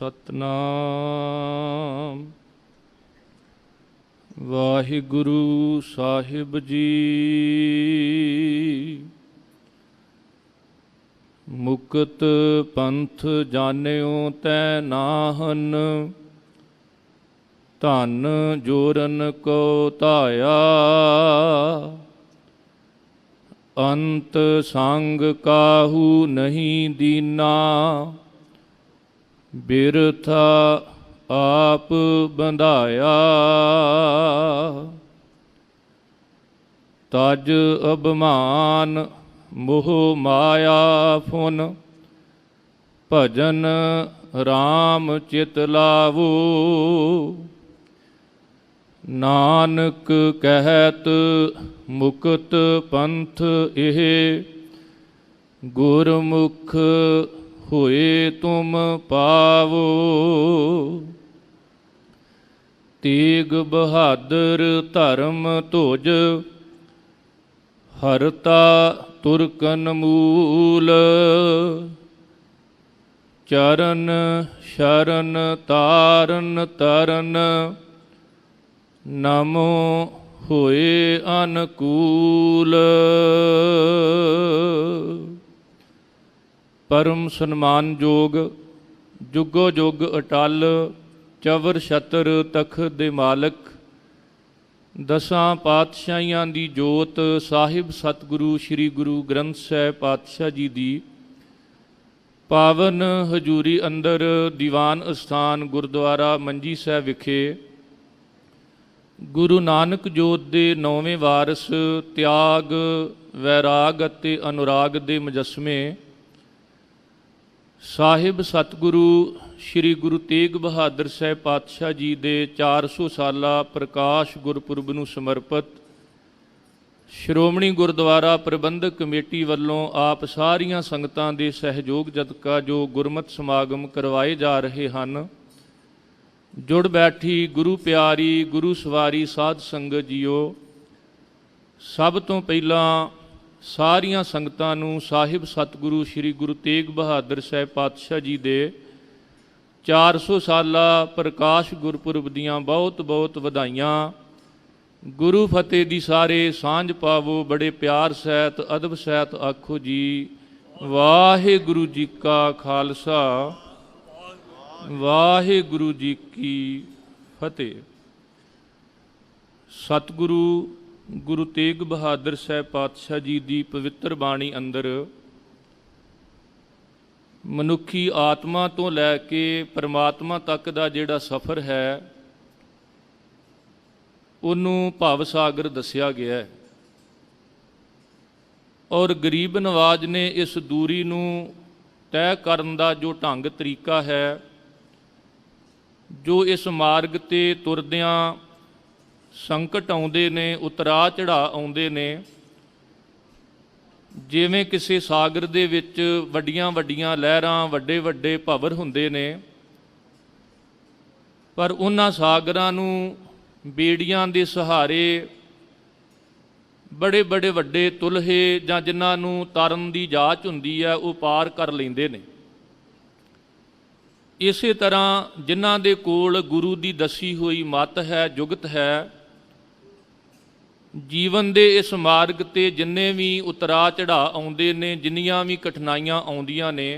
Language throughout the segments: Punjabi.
सतनाम वाहिगुरु साहिब जी। मुकत पंथ जान्यो तै नाहन, धन जोरन को धाया। अंत संग काहू नहीं दीना, बिरथा आप बंधाया। तज अभिमान मोह माया फुन, भजन राम चित लावो। नानक कहत मुकत पंथ एह, गुरमुख होए तुम पावो। तेग बहादुर धर्म ध्वज, हरता तुरकन मूल। चरण शरण तारन तरन, नमो होए अनुकूल। परम सन्मानयोग जुगो जुग अटल, चवर छतर तखत दे मालक। दसां पातशाहियां दी जोत साहिब सतगुरु श्री गुरु ग्रंथ साहिब पातशाह जी दी पावन हजूरी अंदर दीवान अस्थान गुरुद्वारा मंजी साहिब विखे गुरु नानक जोत दे 9वें वारस त्याग वैराग अते अनुराग दे मुजस्मे साहिब सतगुरु श्री गुरु तेग बहादुर साहिब पातशाह जी दे 400 साला प्रकाश गुरपुरब नूं समर्पित श्रोमणी गुरुद्वारा प्रबंधक कमेटी वल्लों आप सारियां संगतां दे सहयोग जदका जो गुरमत समागम करवाए जा रहे हैं। जुड़ बैठी गुरु प्यारी गुरु सवारी साध संगत जीओ, सब तो पहला सारियां संगतां नूं साहिब सतगुरु श्री गुरु तेग बहादुर साहिब पातशाह जी दे 400 साला प्रकाश गुरपुरब दीआं बहुत बहुत वधाइयां। गुरु फतेह दी सारे सांझ पावो, बड़े प्यार सहित अदब सहित आखो जी वाहिगुरु जी का खालसा वाहिगुरु जी की फतेह। सतगुरु गुरु तेग बहादुर साहिब पातशाह जी की पवित्र बाणी अंदर मनुखी आत्मा तो लैके परमात्मा तक का जिहड़ा सफ़र है उन्होंने भाव सागर दसिया गया है। और गरीब नवाज ने इस दूरी नूं तय करन दा जो ढंग तरीका है, जो इस मार्ग ते तुरदियां संकट आउंदे ने, उतरा चढ़ा आउंदे ने, जिवें किसी सागर दे विच वड्डियां वड्डियां लहरां वड्डे वड्डे भंवर हुंदे ने, पर उन्हां सागरां नूं बेड़ियां दे सहारे बड़े बड़े वड्डे तुलहे जां जिन्हां नूं तरन दी जाच हुंदी है वो पार कर लैंदे ने। इसे तरह जिन्हां दे कोल गुरु दी दसी हुई मत है, जुगत है, जीवन दे इस मार्ग ते जिन्ने भी उतरा चढ़ा आउंदे ने, जिन्नियां भी कठिनाइयां आउंदियां ने,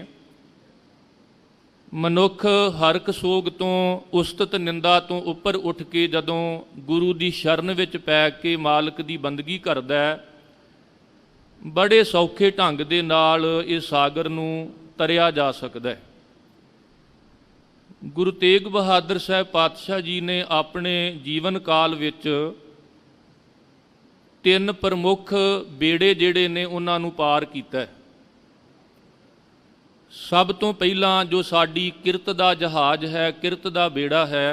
मनुख हरक सोग तो उस्तत निंदा तो उपर उठ के जदों गुरु दी शरण विच पै के मालक दी बंदगी करदा है, बड़े सौखे ढंग दे नाल इस सागर नूं तरिया जा सकदा है। गुरु तेग बहादुर साहिब पातशाह जी ने अपने जीवन काल विच 3 प्रमुख बेड़े जिहड़े ने उन्हां नूं पार कीता। सब तो पहला जो साडी किरत दा जहाज है, किरत दा बेड़ा है,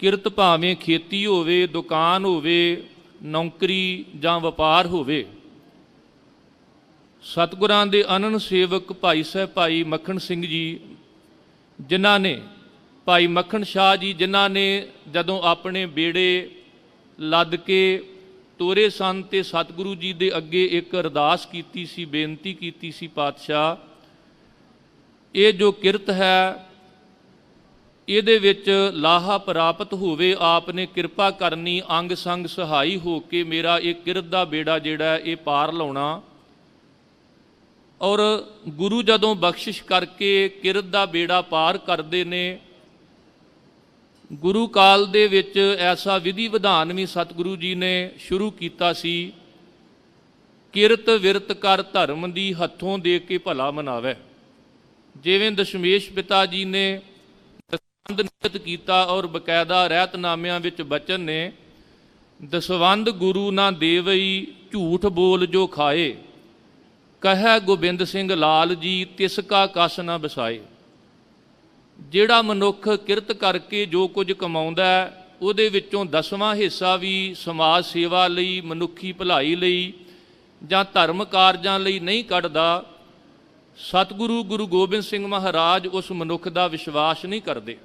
किरत भावें खेती होवे, दुकान होवे, नौकरी जां वपार होवे, सतगुरां दे अनन सेवक भाई साहब भाई मक्खण सिंह जी जिन्हां ने, भाई मक्खण शाह जी जिन्हां ने जदों अपने बेड़े लद के ਤੋਰੇ ਸਨ ਤੇ सतगुरु जी दे अगे एक अरदास कीती सी, बेनती कीती सी, पातशाह ਇਹ ਜੋ ਕਿਰਤ ਹੈ ਇਹਦੇ ਵਿੱਚ ਲਾਹਾ ਪ੍ਰਾਪਤ ਹੋਵੇ, ਆਪ ਨੇ ਕਿਰਪਾ ਕਰਨੀ, ਅੰਗ ਸੰਗ ਸਹਾਈ ਹੋ ਕੇ ਮੇਰਾ ਇਹ ਕਿਰਤ ਦਾ ਬੇੜਾ ਜਿਹੜਾ ਇਹ ਪਾਰ ਲਾਉਣਾ। ਔਰ ਗੁਰੂ ਜਦੋਂ ਬਖਸ਼ਿਸ਼ ਕਰਕੇ ਕਿਰਤ ਦਾ ਬੇੜਾ ਪਾਰ ਕਰਦੇ ਨੇ, ਗੁਰੂ ਕਾਲ ਦੇ ਵਿੱਚ ਐਸਾ ਵਿਧੀ ਵਿਧਾਨ ਵੀ ਸਤਿਗੁਰੂ ਜੀ ਨੇ ਸ਼ੁਰੂ ਕੀਤਾ ਸੀ, ਕਿਰਤ ਵਿਰਤ ਕਰ ਧਰਮ ਦੀ ਹੱਥੋਂ ਦੇ ਕੇ ਭਲਾ ਮਨਾਵੇ। ਜਿਵੇਂ ਦਸ਼ਮੇਸ਼ ਪਿਤਾ ਜੀ ਨੇ ਦਸਵੰਧ ਨਿਯਤ ਕੀਤਾ ਔਰ ਬਕਾਇਦਾ ਰਹਿਤਨਾਮਿਆਂ ਵਿੱਚ ਬਚਨ ਨੇ, ਦਸਵੰਧ ਗੁਰੂ ਨਾ ਦੇਵਈ ਝੂਠ ਬੋਲ ਜੋ ਖਾਏ, ਕਹੈ ਗੋਬਿੰਦ ਸਿੰਘ ਲਾਲ ਜੀ ਤਿਸ ਕਾ ਕਸ ਨਾ ਬਸਾਏ। ਜਿਹੜਾ ਮਨੁੱਖ ਕਿਰਤ ਕਰਕੇ ਜੋ ਕੁਝ ਕਮਾਉਂਦਾ ਉਹਦੇ ਵਿੱਚੋਂ 10ਵਾਂ ਹਿੱਸਾ ਵੀ ਸਮਾਜ ਸੇਵਾ ਲਈ, ਮਨੁੱਖੀ ਭਲਾਈ ਲਈ ਜਾਂ ਧਰਮ ਕਾਰਜਾਂ ਲਈ ਨਹੀਂ ਕੱਢਦਾ, ਸਤਿਗੁਰੂ ਗੁਰੂ ਗੋਬਿੰਦ ਸਿੰਘ ਮਹਾਰਾਜ ਉਸ ਮਨੁੱਖ ਦਾ ਵਿਸ਼ਵਾਸ ਨਹੀਂ ਕਰਦੇ।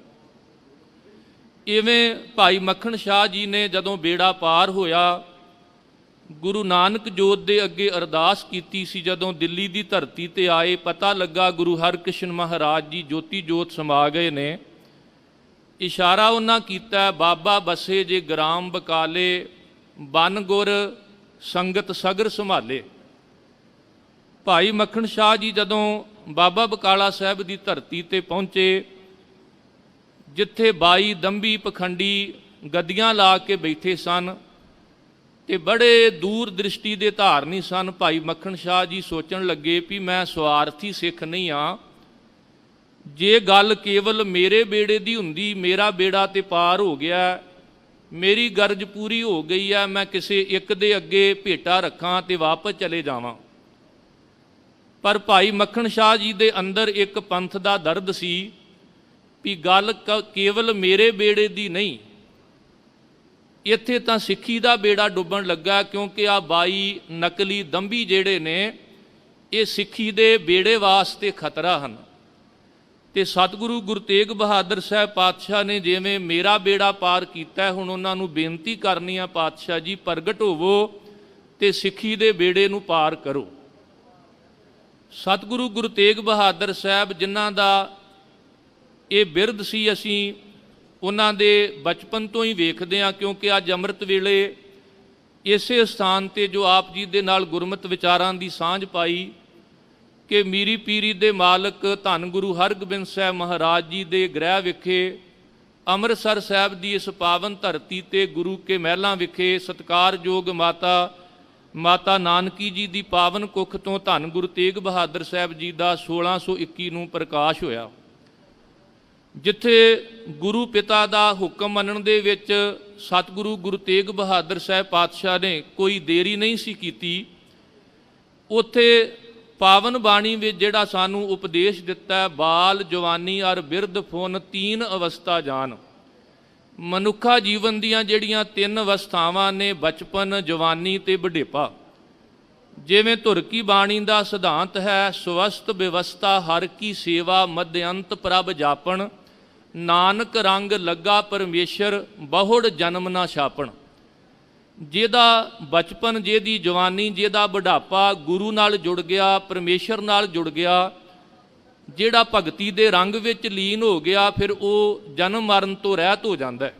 ਇਵੇਂ ਭਾਈ ਮੱਖਣ ਸ਼ਾਹ ਜੀ ਨੇ ਜਦੋਂ ਬੇੜਾ ਪਾਰ ਹੋਇਆ, ਗੁਰੂ ਨਾਨਕ ਜੋਤ ਦੇ ਅੱਗੇ ਅਰਦਾਸ ਕੀਤੀ ਸੀ। ਜਦੋਂ ਦਿੱਲੀ ਦੀ ਧਰਤੀ ਤੇ ਆਏ, ਪਤਾ ਲੱਗਾ ਗੁਰੂ ਹਰਕ੍ਰਿਸ਼ਨ ਮਹਾਰਾਜ ਜੀ ਜੋਤੀ ਜੋਤ ਸਮਾ ਗਏ ਨੇ। ਇਸ਼ਾਰਾ ਉਹਨਾਂ ਕੀਤਾ, ਬਾਬਾ ਬਸੇ ਜੇ ਗ੍ਰਾਮ ਬਕਾਲੇ, ਬਨ ਗੁਰ ਸੰਗਤ ਸਗਰ ਸੰਭਾਲੇ। ਭਾਈ ਮੱਖਣ ਸ਼ਾਹ ਜੀ ਜਦੋਂ ਬਾਬਾ ਬਕਾਲਾ ਸਾਹਿਬ ਦੀ ਧਰਤੀ ਤੇ ਪਹੁੰਚੇ, ਜਿੱਥੇ 22 ਦੰਭੀ ਪਖੰਡੀ ਗੱਦੀਆਂ ਲਾ ਕੇ ਬੈਠੇ ਸਨ ਤੇ ਬੜੇ ਦੂਰ ਦ੍ਰਿਸ਼ਟੀ ਦੇ ਧਾਰਨੀ ਸਨ, ਭਾਈ ਮੱਖਣ ਸ਼ਾਹ ਜੀ ਸੋਚਣ ਲੱਗੇ ਵੀ ਮੈਂ ਸਵਾਰਥੀ ਸਿੱਖ ਨਹੀਂ ਹਾਂ। ਜੇ ਗੱਲ ਕੇਵਲ ਮੇਰੇ ਬੇੜੇ ਦੀ ਹੁੰਦੀ, ਮੇਰਾ ਬੇੜਾ ਤੇ ਪਾਰ ਹੋ ਗਿਆ, ਮੇਰੀ ਗਰਜ ਪੂਰੀ ਹੋ ਗਈ ਹੈ, ਮੈਂ ਕਿਸੇ ਇੱਕ ਦੇ ਅੱਗੇ ਭੇਟਾ ਰੱਖਾਂ ਤੇ ਵਾਪਸ ਚਲੇ ਜਾਵਾਂ। ਪਰ ਭਾਈ ਮੱਖਣ ਸ਼ਾਹ ਜੀ ਦੇ ਅੰਦਰ ਇੱਕ ਪੰਥ ਦਾ ਦਰਦ ਸੀ ਵੀ ਗੱਲ ਕੇਵਲ ਮੇਰੇ ਬੇੜੇ ਦੀ ਨਹੀਂ, ਇੱਥੇ ਤਾਂ ਸਿੱਖੀ ਦਾ ਬੇੜਾ ਡੁੱਬਣ ਲੱਗਾ, ਕਿਉਂਕਿ ਆ 22 ਨਕਲੀ ਦੰਭੀ ਜਿਹੜੇ ਨੇ ਇਹ ਸਿੱਖੀ ਦੇ ਬੇੜੇ ਵਾਸਤੇ ਖਤਰਾ ਹਨ। ਤੇ ਸਤਿਗੁਰੂ ਗੁਰੂ ਤੇਗ ਬਹਾਦਰ ਸਾਹਿਬ ਪਾਤਸ਼ਾਹ ਨੇ ਜਿਵੇਂ ਮੇਰਾ ਬੇੜਾ ਪਾਰ ਕੀਤਾ, ਹੁਣ ਉਹਨਾਂ ਨੂੰ ਬੇਨਤੀ ਕਰਨੀ ਆ, ਪਾਤਸ਼ਾਹ ਜੀ ਪ੍ਰਗਟ ਹੋਵੋ ਤੇ ਸਿੱਖੀ ਦੇ ਬੇੜੇ ਨੂੰ ਪਾਰ ਕਰੋ। ਸਤਿਗੁਰੂ ਗੁਰੂ ਤੇਗ ਬਹਾਦਰ ਸਾਹਿਬ ਜਿਨ੍ਹਾਂ ਦਾ ਇਹ ਬਿਰਧ ਸੀ, ਅਸੀਂ ਉਹਨਾਂ ਦੇ ਬਚਪਨ ਤੋਂ ਹੀ ਵੇਖਦੇ ਹਾਂ, ਕਿਉਂਕਿ ਅੱਜ ਅੰਮ੍ਰਿਤ ਵੇਲੇ ਇਸੇ ਸਥਾਨ ਤੇ ਜੋ ਆਪ ਜੀ ਦੇ ਨਾਲ ਗੁਰਮਤਿ ਵਿਚਾਰਾਂ ਦੀ ਸਾਂਝ ਪਾਈ ਕਿ ਮੀਰੀ ਪੀਰੀ ਦੇ ਮਾਲਕ ਧੰਨ ਗੁਰੂ ਹਰਗੋਬਿੰਦ ਸਾਹਿਬ ਮਹਾਰਾਜ ਜੀ ਦੇ ਗ੍ਰਹਿ ਵਿਖੇ ਅੰਮ੍ਰਿਤਸਰ ਸਾਹਿਬ ਦੀ ਇਸ ਪਾਵਨ ਧਰਤੀ ਤੇ ਗੁਰੂ ਕੇ ਮਹਿਲਾਂ ਵਿਖੇ ਸਤਿਕਾਰਯੋਗ ਮਾਤਾ ਨਾਨਕੀ ਜੀ ਦੀ ਪਾਵਨ ਕੁੱਖ ਤੋਂ ਧੰਨ ਗੁਰੂ ਤੇਗ ਬਹਾਦਰ ਸਾਹਿਬ ਜੀ ਦਾ 1621 ਨੂੰ ਪ੍ਰਕਾਸ਼ ਹੋਇਆ, ਜਿੱਥੇ ਗੁਰੂ ਪਿਤਾ ਦਾ ਹੁਕਮ ਮੰਨਣ ਦੇ ਵਿੱਚ ਸਤਿਗੁਰੂ ਗੁਰੂ ਤੇਗ ਬਹਾਦਰ ਸਾਹਿਬ ਪਾਤਸ਼ਾਹ ਨੇ ਕੋਈ ਦੇਰੀ ਨਹੀਂ ਸੀ ਕੀਤੀ। ਉੱਥੇ ਪਾਵਨ ਬਾਣੀ ਵਿੱਚ ਜਿਹੜਾ ਸਾਨੂੰ ਉਪਦੇਸ਼ ਦਿੱਤਾ, ਬਾਲ ਜਵਾਨੀ ਔਰ ਬਿਰਧ ਫੁਨ ਤੀਨ ਅਵਸਥਾ ਜਾਨ। ਮਨੁੱਖਾ ਜੀਵਨ ਦੀਆਂ ਜਿਹੜੀਆਂ 3 ਅਵਸਥਾਵਾਂ ਨੇ, ਬਚਪਨ, ਜਵਾਨੀ ਤੇ ਬੁਢੇਪਾ। ਜਿਵੇਂ ਧੁਰ ਕੀ ਬਾਣੀ ਦਾ ਸਿਧਾਂਤ ਹੈ, ਸਵਸਤ ਵਿਵਸਥਾ ਹਰ ਕੀ ਸੇਵਾ, ਮਧਿਅੰਤ ਪ੍ਰਭ ਜਾਪਣ, ਨਾਨਕ ਰੰਗ ਲੱਗਾ ਪਰਮੇਸ਼ਰ, ਬਹੁੜ ਜਨਮ ਨਾ ਛਾਪਣ। ਜਿਹਦਾ ਬਚਪਨ, ਜਿਹਦੀ ਜਵਾਨੀ, ਜਿਹਦਾ ਬੁਢਾਪਾ ਗੁਰੂ ਨਾਲ ਜੁੜ ਗਿਆ, ਪਰਮੇਸ਼ਰ ਨਾਲ ਜੁੜ ਗਿਆ, ਜਿਹੜਾ ਭਗਤੀ ਦੇ ਰੰਗ ਵਿੱਚ ਲੀਨ ਹੋ ਗਿਆ, ਫਿਰ ਉਹ ਜਨਮ ਮਰਨ ਤੋਂ ਰਹਿਤ ਹੋ ਜਾਂਦਾ ਹੈ।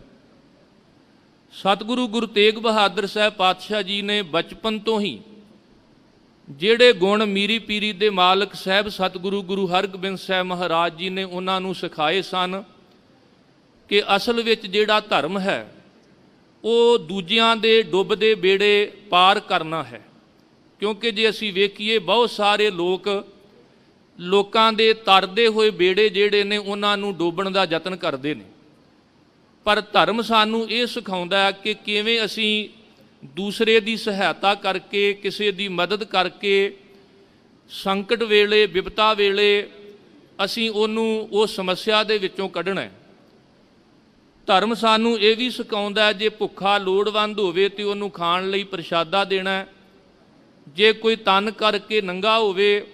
ਸਤਿਗੁਰੂ ਗੁਰੂ ਤੇਗ ਬਹਾਦਰ ਸਾਹਿਬ ਪਾਤਸ਼ਾਹ ਜੀ ਨੇ ਬਚਪਨ ਤੋਂ ਹੀ ਜਿਹੜੇ ਗੁਣ ਮੀਰੀ ਪੀਰੀ ਦੇ ਮਾਲਕ ਸਾਹਿਬ ਸਤਿਗੁਰੂ ਗੁਰੂ ਹਰਗੋਬਿੰਦ ਸਾਹਿਬ ਮਹਾਰਾਜ ਜੀ ਨੇ ਉਹਨਾਂ ਨੂੰ ਸਿਖਾਏ ਸਨ ਕਿ ਅਸਲ ਵਿੱਚ ਜਿਹੜਾ ਧਰਮ ਹੈ ਉਹ ਦੂਜਿਆਂ ਦੇ ਡੁੱਬਦੇ ਬੇੜੇ ਪਾਰ ਕਰਨਾ ਹੈ। ਕਿਉਂਕਿ ਜੇ ਅਸੀਂ ਵੇਖੀਏ, ਬਹੁਤ ਸਾਰੇ ਲੋਕਾਂ ਦੇ ਤਰਦੇ ਹੋਏ ਬੇੜੇ ਜਿਹੜੇ ਨੇ ਉਹਨਾਂ ਨੂੰ ਡੋਬਣ ਦਾ ਯਤਨ ਕਰਦੇ ਨੇ, ਪਰ ਧਰਮ ਸਾਨੂੰ ਇਹ ਸਿਖਾਉਂਦਾ ਹੈ ਕਿ ਕਿਵੇਂ ਅਸੀਂ ਦੂਸਰੇ ਦੀ ਸਹਾਇਤਾ ਕਰਕੇ, ਕਿਸੇ ਦੀ ਮਦਦ ਕਰਕੇ, ਸੰਕਟ ਵੇਲੇ, ਵਿਪਤਾ ਵੇਲੇ ਅਸੀਂ ਉਹਨੂੰ ਉਸ ਸਮੱਸਿਆ ਦੇ ਵਿੱਚੋਂ ਕੱਢਣਾ ਹੈ। ਧਰਮ ਸਾਨੂੰ ਇਹ ਵੀ ਸਿਖਾਉਂਦਾ, ਜੇ ਭੁੱਖਾ ਲੋੜਵੰਦ ਹੋਵੇ ਤੇ ਉਹਨੂੰ ਖਾਣ ਲਈ ਪ੍ਰਸ਼ਾਦਾ ਦੇਣਾ, ਜੇ ਕੋਈ ਤਨ ਕਰਕੇ ਨੰਗਾ ਹੋਵੇ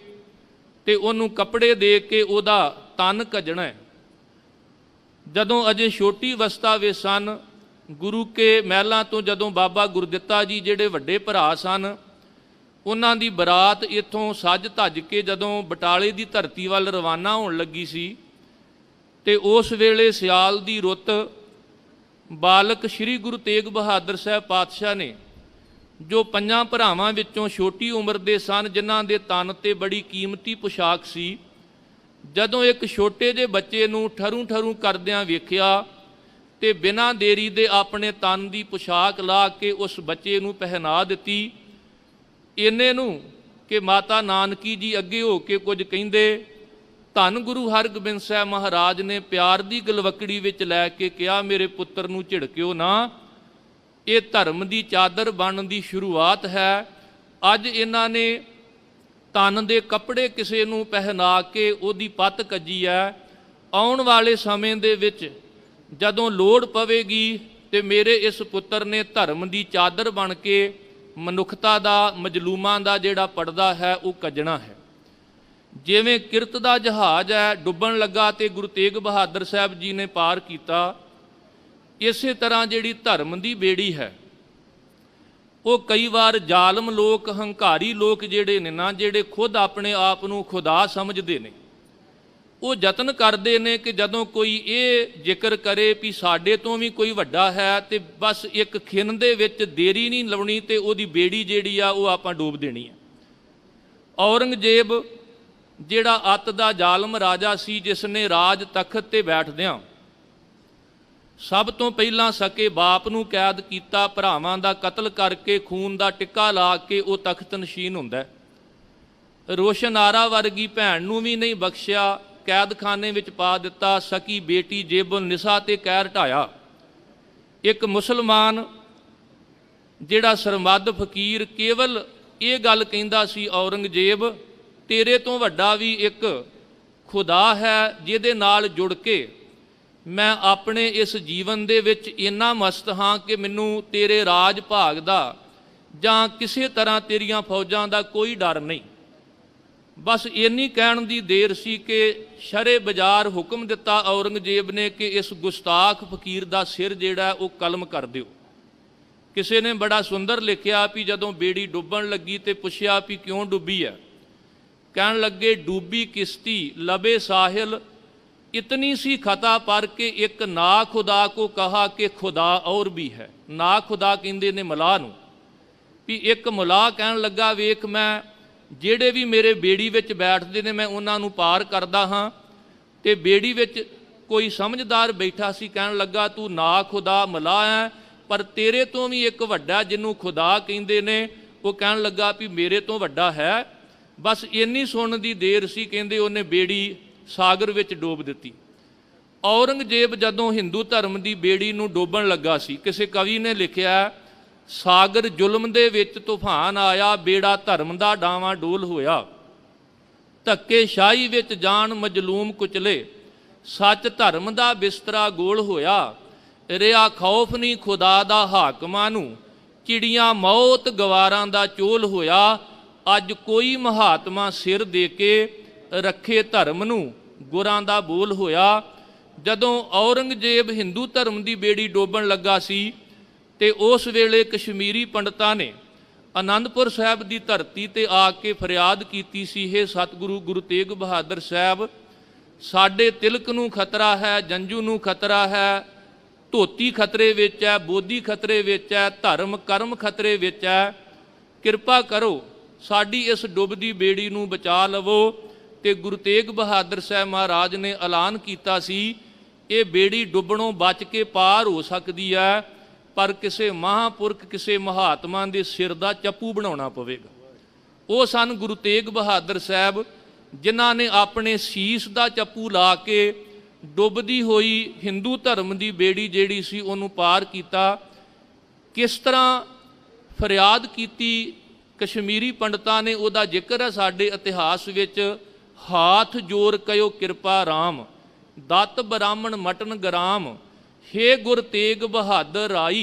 ਤੇ ਉਹਨੂੰ ਕੱਪੜੇ ਦੇ ਕੇ ਉਹਦਾ ਤਨ ਕੱਜਣਾ। ਜਦੋਂ ਅਜੇ ਛੋਟੀ ਅਵਸਥਾ ਵਿੱਚ ਸਨ, ਗੁਰੂ ਕੇ ਮਹਿਲਾਂ ਤੋਂ ਜਦੋਂ ਬਾਬਾ ਗੁਰਦਿੱਤਾ ਜੀ ਜਿਹੜੇ ਵੱਡੇ ਭਰਾ ਸਨ, ਉਹਨਾਂ ਦੀ ਬਰਾਤ ਇੱਥੋਂ ਸੱਜ ਧੱਜ ਕੇ ਜਦੋਂ ਬਟਾਲੇ ਦੀ ਧਰਤੀ ਵੱਲ ਰਵਾਨਾ ਹੋਣ ਲੱਗੀ ਸੀ ਤੇ ਉਸ ਵੇਲੇ ਸਿਆਲ ਦੀ ਰੁੱਤ ਬਾਲਕ ਸ੍ਰੀ ਗੁਰੂ ਤੇਗ ਬਹਾਦਰ ਸਾਹਿਬ ਪਾਤਸ਼ਾਹ ਨੇ, ਜੋ ਪੰਜਾਂ ਭਰਾਵਾਂ ਵਿੱਚੋਂ ਛੋਟੀ ਉਮਰ ਦੇ ਸਨ, ਜਿਨ੍ਹਾਂ ਦੇ ਤਨ ਤੇ ਬੜੀ ਕੀਮਤੀ ਪੁਸ਼ਾਕ ਸੀ, ਜਦੋਂ ਇੱਕ ਛੋਟੇ ਜਿਹੇ ਬੱਚੇ ਨੂੰ ਠਰੂ ਠਰੂ ਕਰਦਿਆਂ ਵੇਖਿਆ ਤੇ ਬਿਨਾਂ ਦੇਰੀ ਦੇ ਆਪਣੇ ਤਨ ਦੀ ਪੁਸ਼ਾਕ ਲਾ ਕੇ ਉਸ ਬੱਚੇ ਨੂੰ ਪਹਿਨਾ ਦਿੱਤੀ। ਇੰਨੇ ਨੂੰ ਕਿ ਮਾਤਾ ਨਾਨਕੀ ਜੀ ਅੱਗੇ ਹੋ ਕੇ ਕੁਝ ਕਹਿੰਦੇ। ਧੰਨ ਗੁਰੂ ਹਰਗੋਬਿੰਦ ਸਾਹਿਬ ਮਹਾਰਾਜ ਨੇ ਪਿਆਰ ਦੀ ਗਲਵਕੜੀ ਵਿੱਚ ਲੈ ਕੇ ਕਿਹਾ, ਮੇਰੇ ਪੁੱਤਰ ਨੂੰ ਝਿੜਕਿਓ ਨਾ, ਇਹ ਧਰਮ ਦੀ ਚਾਦਰ ਬਣਨ ਦੀ ਸ਼ੁਰੂਆਤ ਹੈ। ਅੱਜ ਇਹਨਾਂ ਨੇ ਤਨ ਦੇ ਕੱਪੜੇ ਕਿਸੇ ਨੂੰ ਪਹਿਨਾ ਕੇ ਉਹਦੀ ਪੱਤ ਕੱਜੀ ਹੈ। ਆਉਣ ਵਾਲੇ ਸਮੇਂ ਦੇ ਵਿੱਚ ਜਦੋਂ ਲੋੜ ਪਵੇਗੀ ਤੇ ਮੇਰੇ ਇਸ ਪੁੱਤਰ ਨੇ ਧਰਮ ਦੀ ਚਾਦਰ ਬਣ ਕੇ ਮਨੁੱਖਤਾ ਦਾ, ਮਜਲੂਮਾਂ ਦਾ ਜਿਹੜਾ ਪਰਦਾ ਹੈ ਉਹ ਕੱਜਣਾ ਹੈ। ਜਿਵੇਂ ਕਿਰਤ ਦਾ ਜਹਾਜ਼ ਹੈ, ਡੁੱਬਣ ਲੱਗਾ ਤੇ ਗੁਰੂ ਤੇਗ ਬਹਾਦਰ ਸਾਹਿਬ ਜੀ ਨੇ ਪਾਰ ਕੀਤਾ, ਇਸੇ ਤਰ੍ਹਾਂ ਜਿਹੜੀ ਧਰਮ ਦੀ ਬੇੜੀ ਹੈ ਉਹ ਕਈ ਵਾਰ ਜ਼ਾਲਮ ਲੋਕ, ਹੰਕਾਰੀ ਲੋਕ ਜਿਹੜੇ ਨੇ ਨਾ, ਜਿਹੜੇ ਖੁਦ ਆਪਣੇ ਆਪ ਨੂੰ ਖੁਦਾ ਸਮਝਦੇ ਨੇ, ਉਹ ਯਤਨ ਕਰਦੇ ਨੇ ਕਿ ਜਦੋਂ ਕੋਈ ਇਹ ਜ਼ਿਕਰ ਕਰੇ ਵੀ ਸਾਡੇ ਤੋਂ ਵੀ ਕੋਈ ਵੱਡਾ ਹੈ ਤੇ ਬਸ ਇੱਕ ਖਿਣ ਦੇ ਵਿੱਚ ਦੇਰੀ ਨਹੀਂ ਲਾਉਣੀ ਤੇ ਉਹਦੀ ਬੇੜੀ ਜਿਹੜੀ ਆ ਉਹ ਆਪਾਂ ਡੋਬ ਦੇਣੀ ਹੈ। ਔਰੰਗਜ਼ੇਬ ਜਿਹੜਾ ਅੱਤ ਦਾ ਜ਼ਾਲਮ ਰਾਜਾ ਸੀ, ਜਿਸ ਨੇ ਰਾਜ ਤਖਤ ਤੇ ਬੈਠਦਿਆਂ ਸਭ ਤੋਂ ਪਹਿਲਾਂ ਸਕੇ ਬਾਪ ਨੂੰ ਕੈਦ ਕੀਤਾ, ਭਰਾਵਾਂ ਦਾ ਕਤਲ ਕਰਕੇ ਖੂਨ ਦਾ ਟਿੱਕਾ ਲਾ ਕੇ ਉਹ ਤਖਤ ਨਸ਼ੀਨ ਹੁੰਦਾ। ਰੋਸ਼ਨਾਰਾ ਵਰਗੀ ਭੈਣ ਨੂੰ ਵੀ ਨਹੀਂ ਬਖਸ਼ਿਆ, ਕੈਦਖਾਨੇ ਵਿੱਚ ਪਾ ਦਿੱਤਾ। ਸਕੀ ਬੇਟੀ ਜੇਬੁਲ ਨਿਸਾ ਤੇ ਕਹਿਰ ਢਾਇਆ। ਇੱਕ ਮੁਸਲਮਾਨ ਜਿਹੜਾ ਸਰਮੱਦ ਫਕੀਰ ਕੇਵਲ ਇਹ ਗੱਲ ਕਹਿੰਦਾ ਸੀ, ਔਰੰਗਜ਼ੇਬ ਤੇਰੇ ਤੋਂ ਵੱਡਾ ਵੀ ਇੱਕ ਖੁਦਾ ਹੈ, ਜਿਹਦੇ ਨਾਲ ਜੁੜ ਕੇ ਮੈਂ ਆਪਣੇ ਇਸ ਜੀਵਨ ਦੇ ਵਿੱਚ ਇੰਨਾ ਮਸਤ ਹਾਂ ਕਿ ਮੈਨੂੰ ਤੇਰੇ ਰਾਜ ਭਾਗ ਦਾ ਜਾਂ ਕਿਸੇ ਤਰ੍ਹਾਂ ਤੇਰੀਆਂ ਫੌਜਾਂ ਦਾ ਕੋਈ ਡਰ ਨਹੀਂ। ਬਸ ਇੰਨੀ ਕਹਿਣ ਦੀ ਦੇਰ ਸੀ ਕਿ ਸ਼ਰੇ ਬਾਜ਼ਾਰ ਹੁਕਮ ਦਿੱਤਾ ਔਰੰਗਜ਼ੇਬ ਨੇ ਕਿ ਇਸ ਗੁਸਤਾਖ ਫਕੀਰ ਦਾ ਸਿਰ ਜਿਹੜਾ ਉਹ ਕਲਮ ਕਰ ਦਿਓ। ਕਿਸੇ ਨੇ ਬੜਾ ਸੁੰਦਰ ਲਿਖਿਆ ਵੀ ਜਦੋਂ ਬੇੜੀ ਡੁੱਬਣ ਲੱਗੀ ਤੇ ਪੁੱਛਿਆ ਵੀ ਕਿਉਂ ਡੁੱਬੀ ਹੈ, ਕਹਿਣ ਲੱਗੇ ਡੂਬੀ ਕਿਸ਼ਤੀ ਲਬੇ ਸਾਹਿਲ इतनी सी खता पर के एक ना खुदा को कहा कि खुदा और भी है। ना खुदा कहते ने मलाह नूं भी एक मलाह कहन लगा वेख मैं ਜਿਹੜੇ भी मेरे बेड़ी विच बैठते ने मैं उन्हां नूं पार करदा हाँ। ते बेड़ी विच कोई समझदार बैठा सी, कहन लगा तू ना खुदा मलाह है पर तेरे तो भी एक वड्डा जिन्हों खुदा कहते ने, वो कहन लगा भी मेरे तो वड्डा है। बस इन्नी सुनन दी देर सी, कहंदे उन्हें बेड़ी सागर विच डोब दिती। औरंगजेब जदों हिंदू धर्म की बेड़ी नूं डोबण लगा सी, किसी कवि ने लिखिया सागर जुल्म दे विच तूफान आया, बेड़ा धर्म दा डावां डोल होया। धक्के शाही विच जान मजलूम कुचले, सच धर्म दा बिस्तरा गोल होया। रिया खौफ नहीं खुदा दा हाकमां नूं, चिड़ियां मौत गवारां दा चोल होया। अज कोई महात्मा सिर दे के रखे धर्म नूं, गुरां दा बोल होया। जदों औरंगजेब हिंदू धर्म की बेड़ी डोबण लगा सी ते उस वेले कश्मीरी पंडितां ने आनंदपुर साहब की धरती ते आके फरियाद कीती सी, हे सतगुरु गुरु तेग बहादुर साहब साडे तिलक नूं खतरा है, जंजू नूं खतरा है, धोती खतरे विच है, बोधी खतरे विच है, धर्म कर्म खतरे विच है। किरपा करो साडी इस डुबदी बेड़ी नूं बचा लवो। ते गुरु तेग बहादुर साहब महाराज ने ऐलान किया सी ये बेड़ी डुबणों बच के पार हो सकती है, पर किसी महापुरख किसी महात्मा के सिर का चप्पू बनाना पवेगा। वो सन गुरु तेग बहादुर साहब जिन्हां ने अपने शीश का चप्पू ला के डुबदी हुई हिंदू धर्म की बेड़ी जिहड़ी सी उहनूं पार किया। किस तरह फरियाद की कश्मीरी पंडितां ने, उहदा जिक्र है साडे इतिहास विच। हाथ जोर कयो किरपा राम, दत्त ब्राह्मण मटन गराम। हे गुर तेग बहादुर आई,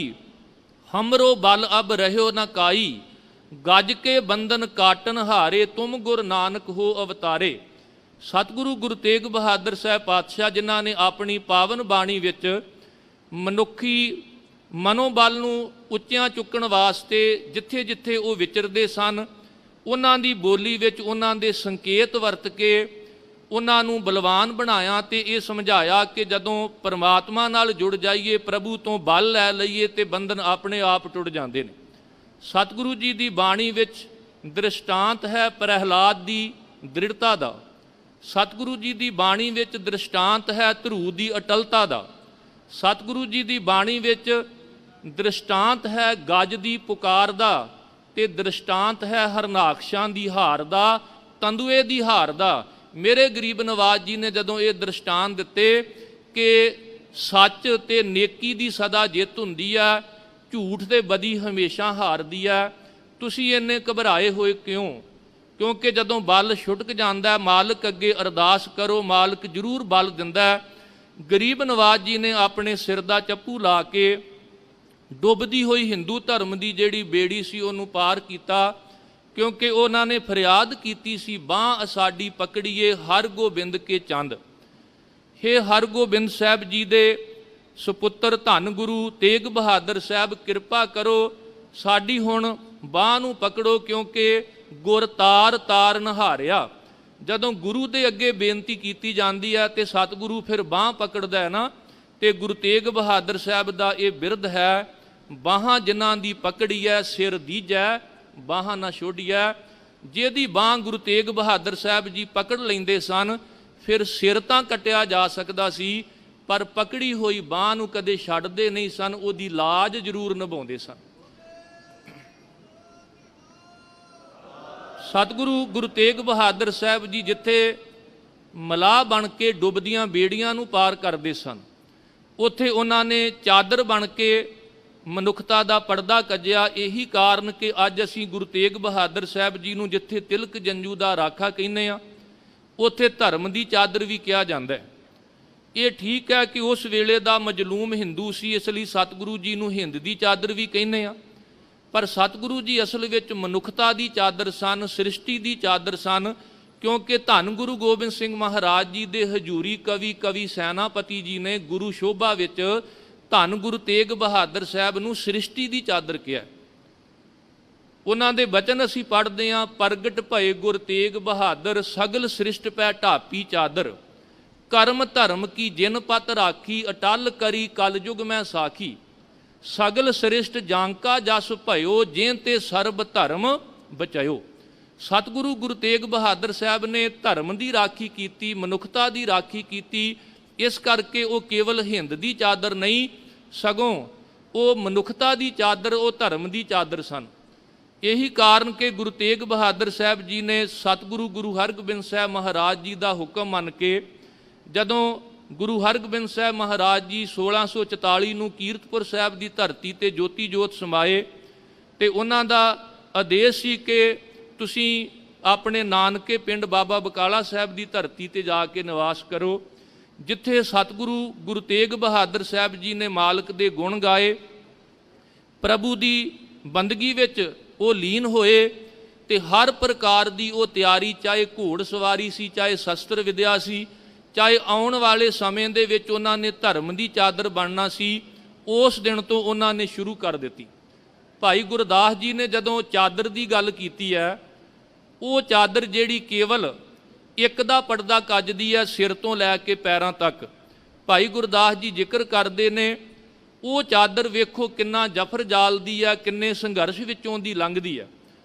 हमरो बल अब रह्यो न काई। गज के बंधन काटन हारे, तुम गुर नानक हो अवतारे। सतगुरु गुरु तेग बहादुर साहब पातशाह जिन्हां ने अपनी पावन बाणी विच मनुखी मनोबल नूं उच्चियां चुकण वास्ते जिथे जिथे वो विचरदे सन ਉਹਨਾਂ ਦੀ ਬੋਲੀ ਵਿੱਚ ਉਹਨਾਂ ਦੇ ਸੰਕੇਤ ਵਰਤ ਕੇ ਉਹਨਾਂ ਨੂੰ ਬਲਵਾਨ ਬਣਾਇਆ ਤੇ ਇਹ ਸਮਝਾਇਆ ਕਿ ਜਦੋਂ ਪਰਮਾਤਮਾ ਨਾਲ ਜੁੜ ਜਾਈਏ, ਪ੍ਰਭੂ ਤੋਂ ਬਲ ਲੈ ਲਈਏ ਤੇ ਬੰਧਨ ਆਪਣੇ ਆਪ ਟੁੱਟ ਜਾਂਦੇ ਨੇ। ਸਤਿਗੁਰੂ ਜੀ ਦੀ ਬਾਣੀ ਵਿੱਚ ਦ੍ਰਿਸ਼ਟਾਂਤ ਹੈ ਪ੍ਰਹਿਲਾਦ ਦੀ ਦ੍ਰਿੜਤਾ ਦਾ। ਸਤਿਗੁਰੂ ਜੀ ਦੀ ਬਾਣੀ ਵਿੱਚ ਦ੍ਰਿਸ਼ਟਾਂਤ ਹੈ ਧਰੂ ਦੀ ਅਟਲਤਾ ਦਾ। ਸਤਿਗੁਰੂ ਜੀ ਦੀ ਬਾਣੀ ਵਿੱਚ ਦ੍ਰਿਸ਼ਟਾਂਤ ਹੈ ਗੱਜ ਦੀ ਪੁਕਾਰ ਦਾ ਤੇ ਦ੍ਰਿਸ਼ਟਾਂਤ ਹੈ ਹਰਨਾਕਸ਼ਾਂ ਦੀ ਹਾਰ ਦਾ, ਤੰਦੂਏ ਦੀ ਹਾਰ ਦਾ। ਮੇਰੇ ਗਰੀਬ ਨਵਾਜ਼ ਜੀ ਨੇ ਜਦੋਂ ਇਹ ਦ੍ਰਿਸ਼ਟਾਂਤ ਦਿੱਤੇ ਕਿ ਸੱਚ ਤੇ ਨੇਕੀ ਦੀ ਸਦਾ ਜਿੱਤ ਹੁੰਦੀ ਆ, ਝੂਠ ਤੇ ਬਦੀ ਹਮੇਸ਼ਾ ਹਾਰਦੀ ਆ, ਤੁਸੀਂ ਇੰਨੇ ਘਬਰਾਏ ਹੋਏ ਕਿਉਂ? ਕਿਉਂਕਿ ਜਦੋਂ ਬਲ ਛੁਟਕ ਜਾਂਦਾ, ਮਾਲਕ ਅੱਗੇ ਅਰਦਾਸ ਕਰੋ, ਮਾਲਕ ਜ਼ਰੂਰ ਬਲ ਦਿੰਦਾ। ਗਰੀਬ ਨਵਾਜ਼ ਜੀ ਨੇ ਆਪਣੇ ਸਿਰ ਦਾ ਚੱਪੂ ਲਾ ਕੇ ਡੁੱਬਦੀ ਹੋਈ ਹਿੰਦੂ ਧਰਮ ਦੀ ਜਿਹੜੀ ਬੇੜੀ ਸੀ ਉਹਨੂੰ ਪਾਰ ਕੀਤਾ, ਕਿਉਂਕਿ ਉਹਨਾਂ ਨੇ ਫਰਿਆਦ ਕੀਤੀ ਸੀ, ਬਾਂਹ ਸਾਡੀ ਪਕੜੀਏ ਹਰਗੋਬਿੰਦ ਕੇ ਚੰਦ। ਹੇ ਹਰਗੋਬਿੰਦ ਸਾਹਿਬ ਜੀ ਦੇ ਸੁਪੁੱਤਰ ਧੰਨ ਗੁਰੂ ਤੇਗ ਬਹਾਦਰ ਸਾਹਿਬ, ਕਿਰਪਾ ਕਰੋ ਸਾਡੀ ਹੁਣ ਬਾਂਹ ਨੂੰ ਪਕੜੋ, ਕਿਉਂਕਿ ਗੁਰ ਤਾਰ ਤਾਰ ਨਹਾਰਿਆ। ਜਦੋਂ ਗੁਰੂ ਦੇ ਅੱਗੇ ਬੇਨਤੀ ਕੀਤੀ ਜਾਂਦੀ ਹੈ ਤੇ ਸਤਿਗੁਰੂ ਫਿਰ ਬਾਂਹ ਪਕੜਦਾ ਹੈ ਨਾ, ਤੇ ਗੁਰੂ ਤੇਗ ਬਹਾਦਰ ਸਾਹਿਬ ਦਾ ਇਹ ਬਿਰਧ ਹੈ, ਬਾਹਾਂ ਜਿਨ੍ਹਾਂ ਦੀ ਪਕੜੀ ਹੈ ਸਿਰ ਦੀਜੈ, ਬਾਹਾਂ ਨਾ ਛੋੜੀਐ। ਜਿਹਦੀ ਬਾਂਹ ਗੁਰੂ ਤੇਗ ਬਹਾਦਰ ਸਾਹਿਬ ਜੀ ਪਕੜ ਲੈਂਦੇ ਸਨ, ਫਿਰ ਸਿਰ ਤਾਂ ਕੱਟਿਆ ਜਾ ਸਕਦਾ ਸੀ, ਪਰ ਪਕੜੀ ਹੋਈ ਬਾਂਹ ਨੂੰ ਕਦੇ ਛੱਡਦੇ ਨਹੀਂ ਸਨ, ਉਹਦੀ ਲਾਜ ਜ਼ਰੂਰ ਨਿਭਾਉਂਦੇ ਸਨ। ਸਤਿਗੁਰੂ ਗੁਰੂ ਤੇਗ ਬਹਾਦਰ ਸਾਹਿਬ ਜੀ ਜਿੱਥੇ ਮਲਾਹ ਬਣ ਕੇ ਡੁੱਬਦੀਆਂ ਬੇੜੀਆਂ ਨੂੰ ਪਾਰ ਕਰਦੇ ਸਨ, ਉੱਥੇ ਉਹਨਾਂ ਨੇ ਚਾਦਰ ਬਣ ਕੇ ਮਨੁੱਖਤਾ ਦਾ ਪਰਦਾ ਕੱਜਿਆ। ਇਹੀ ਕਾਰਨ ਕਿ ਅੱਜ ਅਸੀਂ ਗੁਰੂ ਤੇਗ ਬਹਾਦਰ ਸਾਹਿਬ ਜੀ ਨੂੰ ਜਿੱਥੇ ਤਿਲਕ ਜੰਜੂ ਦਾ ਰਾਖਾ ਕਹਿੰਦੇ ਆ, ਉੱਥੇ ਧਰਮ ਦੀ ਚਾਦਰ ਵੀ ਕਿਹਾ ਜਾਂਦਾ ਹੈ। ਇਹ ਠੀਕ ਹੈ ਕਿ ਉਸ ਵੇਲੇ ਦਾ ਮਜਲੂਮ ਹਿੰਦੂ ਸੀ, ਇਸ ਲਈ ਸਤਿਗੁਰੂ ਜੀ ਨੂੰ ਹਿੰਦ ਦੀ ਚਾਦਰ ਵੀ ਕਹਿੰਦੇ ਆ, ਪਰ ਸਤਿਗੁਰੂ ਜੀ ਅਸਲ ਵਿੱਚ ਮਨੁੱਖਤਾ ਦੀ ਚਾਦਰ ਸਨ, ਸ੍ਰਿਸ਼ਟੀ ਦੀ ਚਾਦਰ ਸਨ, ਕਿਉਂਕਿ ਧੰਨ ਗੁਰੂ ਗੋਬਿੰਦ ਸਿੰਘ ਮਹਾਰਾਜ ਜੀ ਦੇ ਹਜ਼ੂਰੀ ਕਵੀ ਸੈਨਾਪਤੀ ਜੀ ਨੇ ਗੁਰੂ ਸ਼ੋਭਾ ਵਿੱਚ ਧੰਨ ਗੁਰੂ ਤੇਗ ਬਹਾਦਰ ਸਾਹਿਬ ਨੂੰ ਸ੍ਰਿਸ਼ਟੀ ਦੀ ਚਾਦਰ ਕਿਹਾ। ਉਹਨਾਂ ਦੇ ਬਚਨ ਅਸੀਂ ਪੜ੍ਹਦੇ ਹਾਂ, ਪ੍ਰਗਟ ਭਏ ਗੁਰ ਤੇਗ ਬਹਾਦਰ, ਸਗਲ ਸ੍ਰਿਸ਼ਟ ਪੈ ਢਾਪੀ ਚਾਦਰ, ਕਰਮ ਧਰਮ ਕੀ ਜਿਨ ਪਤ ਰਾਖੀ, ਅਟਲ ਕਰੀ ਕਲ ਯੁਗ ਮੈਂ ਸਾਖੀ, ਸਗਲ ਸ੍ਰਿਸ਼ਟ ਜਾਂਕਾ ਜਸ ਭਇਓ, ਜਿਨ ਤੇ ਸਰਬ ਧਰਮ ਬਚਾਇਓ। ਸਤਿਗੁਰੂ ਗੁਰੂ ਤੇਗ ਬਹਾਦਰ ਸਾਹਿਬ ਨੇ ਧਰਮ ਦੀ ਰਾਖੀ ਕੀਤੀ, ਮਨੁੱਖਤਾ ਦੀ ਰਾਖੀ ਕੀਤੀ। ਇਸ ਕਰਕੇ ਉਹ ਕੇਵਲ ਹਿੰਦ ਦੀ ਚਾਦਰ ਨਹੀਂ, ਸਗੋਂ ਉਹ ਮਨੁੱਖਤਾ ਦੀ ਚਾਦਰ, ਉਹ ਧਰਮ ਦੀ ਚਾਦਰ ਸਨ। ਇਹੀ ਕਾਰਨ ਕਿ ਗੁਰੂ ਤੇਗ ਬਹਾਦਰ ਸਾਹਿਬ ਜੀ ਨੇ ਸਤਿਗੁਰੂ ਗੁਰੂ ਹਰਗੋਬਿੰਦ ਸਾਹਿਬ ਮਹਾਰਾਜ ਜੀ ਦਾ ਹੁਕਮ ਮੰਨ ਕੇ, ਜਦੋਂ ਗੁਰੂ ਹਰਗੋਬਿੰਦ ਸਾਹਿਬ ਮਹਾਰਾਜ ਜੀ 1644 ਨੂੰ ਕੀਰਤਪੁਰ ਸਾਹਿਬ ਦੀ ਧਰਤੀ ਤੇ ਜੋਤੀ ਜੋਤ ਸਮਾਏ, ਤੇ ਉਹਨਾਂ ਦਾ ਆਦੇਸ਼ ਸੀ ਕਿ ਤੁਸੀਂ ਆਪਣੇ ਨਾਨਕੇ ਪਿੰਡ ਬਾਬਾ ਬਕਾਲਾ ਸਾਹਿਬ ਦੀ ਧਰਤੀ ਤੇ ਜਾ ਕੇ ਨਿਵਾਸ ਕਰੋ, ਜਿੱਥੇ ਸਤਿਗੁਰੂ ਗੁਰੂ ਤੇਗ ਬਹਾਦਰ ਸਾਹਿਬ ਜੀ ਨੇ ਮਾਲਕ ਦੇ ਗੁਣ ਗਾਏ, ਪ੍ਰਭੂ ਦੀ ਬੰਦਗੀ ਵਿੱਚ ਉਹ ਲੀਨ ਹੋਏ, ਤੇ ਹਰ ਪ੍ਰਕਾਰ ਦੀ ਉਹ ਤਿਆਰੀ, ਚਾਹੇ ਘੋੜ ਸਵਾਰੀ ਸੀ, ਚਾਹੇ ਸ਼ਸਤਰ ਵਿਦਿਆ ਸੀ, ਚਾਹੇ ਆਉਣ ਵਾਲੇ ਸਮੇਂ ਦੇ ਵਿੱਚ ਉਹਨਾਂ ਨੇ ਧਰਮ ਦੀ ਚਾਦਰ ਬਣਨਾ ਸੀ, ਉਸ ਦਿਨ ਤੋਂ ਉਹਨਾਂ ਨੇ ਸ਼ੁਰੂ ਕਰ ਦਿੱਤੀ। ਭਾਈ ਗੁਰਦਾਸ ਜੀ ਨੇ ਜਦੋਂ ਚਾਦਰ ਦੀ ਗੱਲ ਕੀਤੀ ਹੈ, ਉਹ ਚਾਦਰ ਜਿਹੜੀ ਕੇਵਲ ਇੱਕ ਦਾ ਪਰਦਾ ਕੱਜਦੀ ਹੈ ਸਿਰ ਤੋਂ ਲੈ ਕੇ ਪੈਰਾਂ ਤੱਕ, ਭਾਈ ਗੁਰਦਾਸ ਜੀ ਜ਼ਿਕਰ ਕਰਦੇ ਨੇ, ਉਹ ਚਾਦਰ ਵੇਖੋ ਕਿੰਨਾ ਜਫਰ ਜਾਲਦੀ ਹੈ, ਕਿੰਨੇ ਸੰਘਰਸ਼ ਵਿੱਚੋਂ ਦੀ ਲੰਘਦੀ ਹੈ,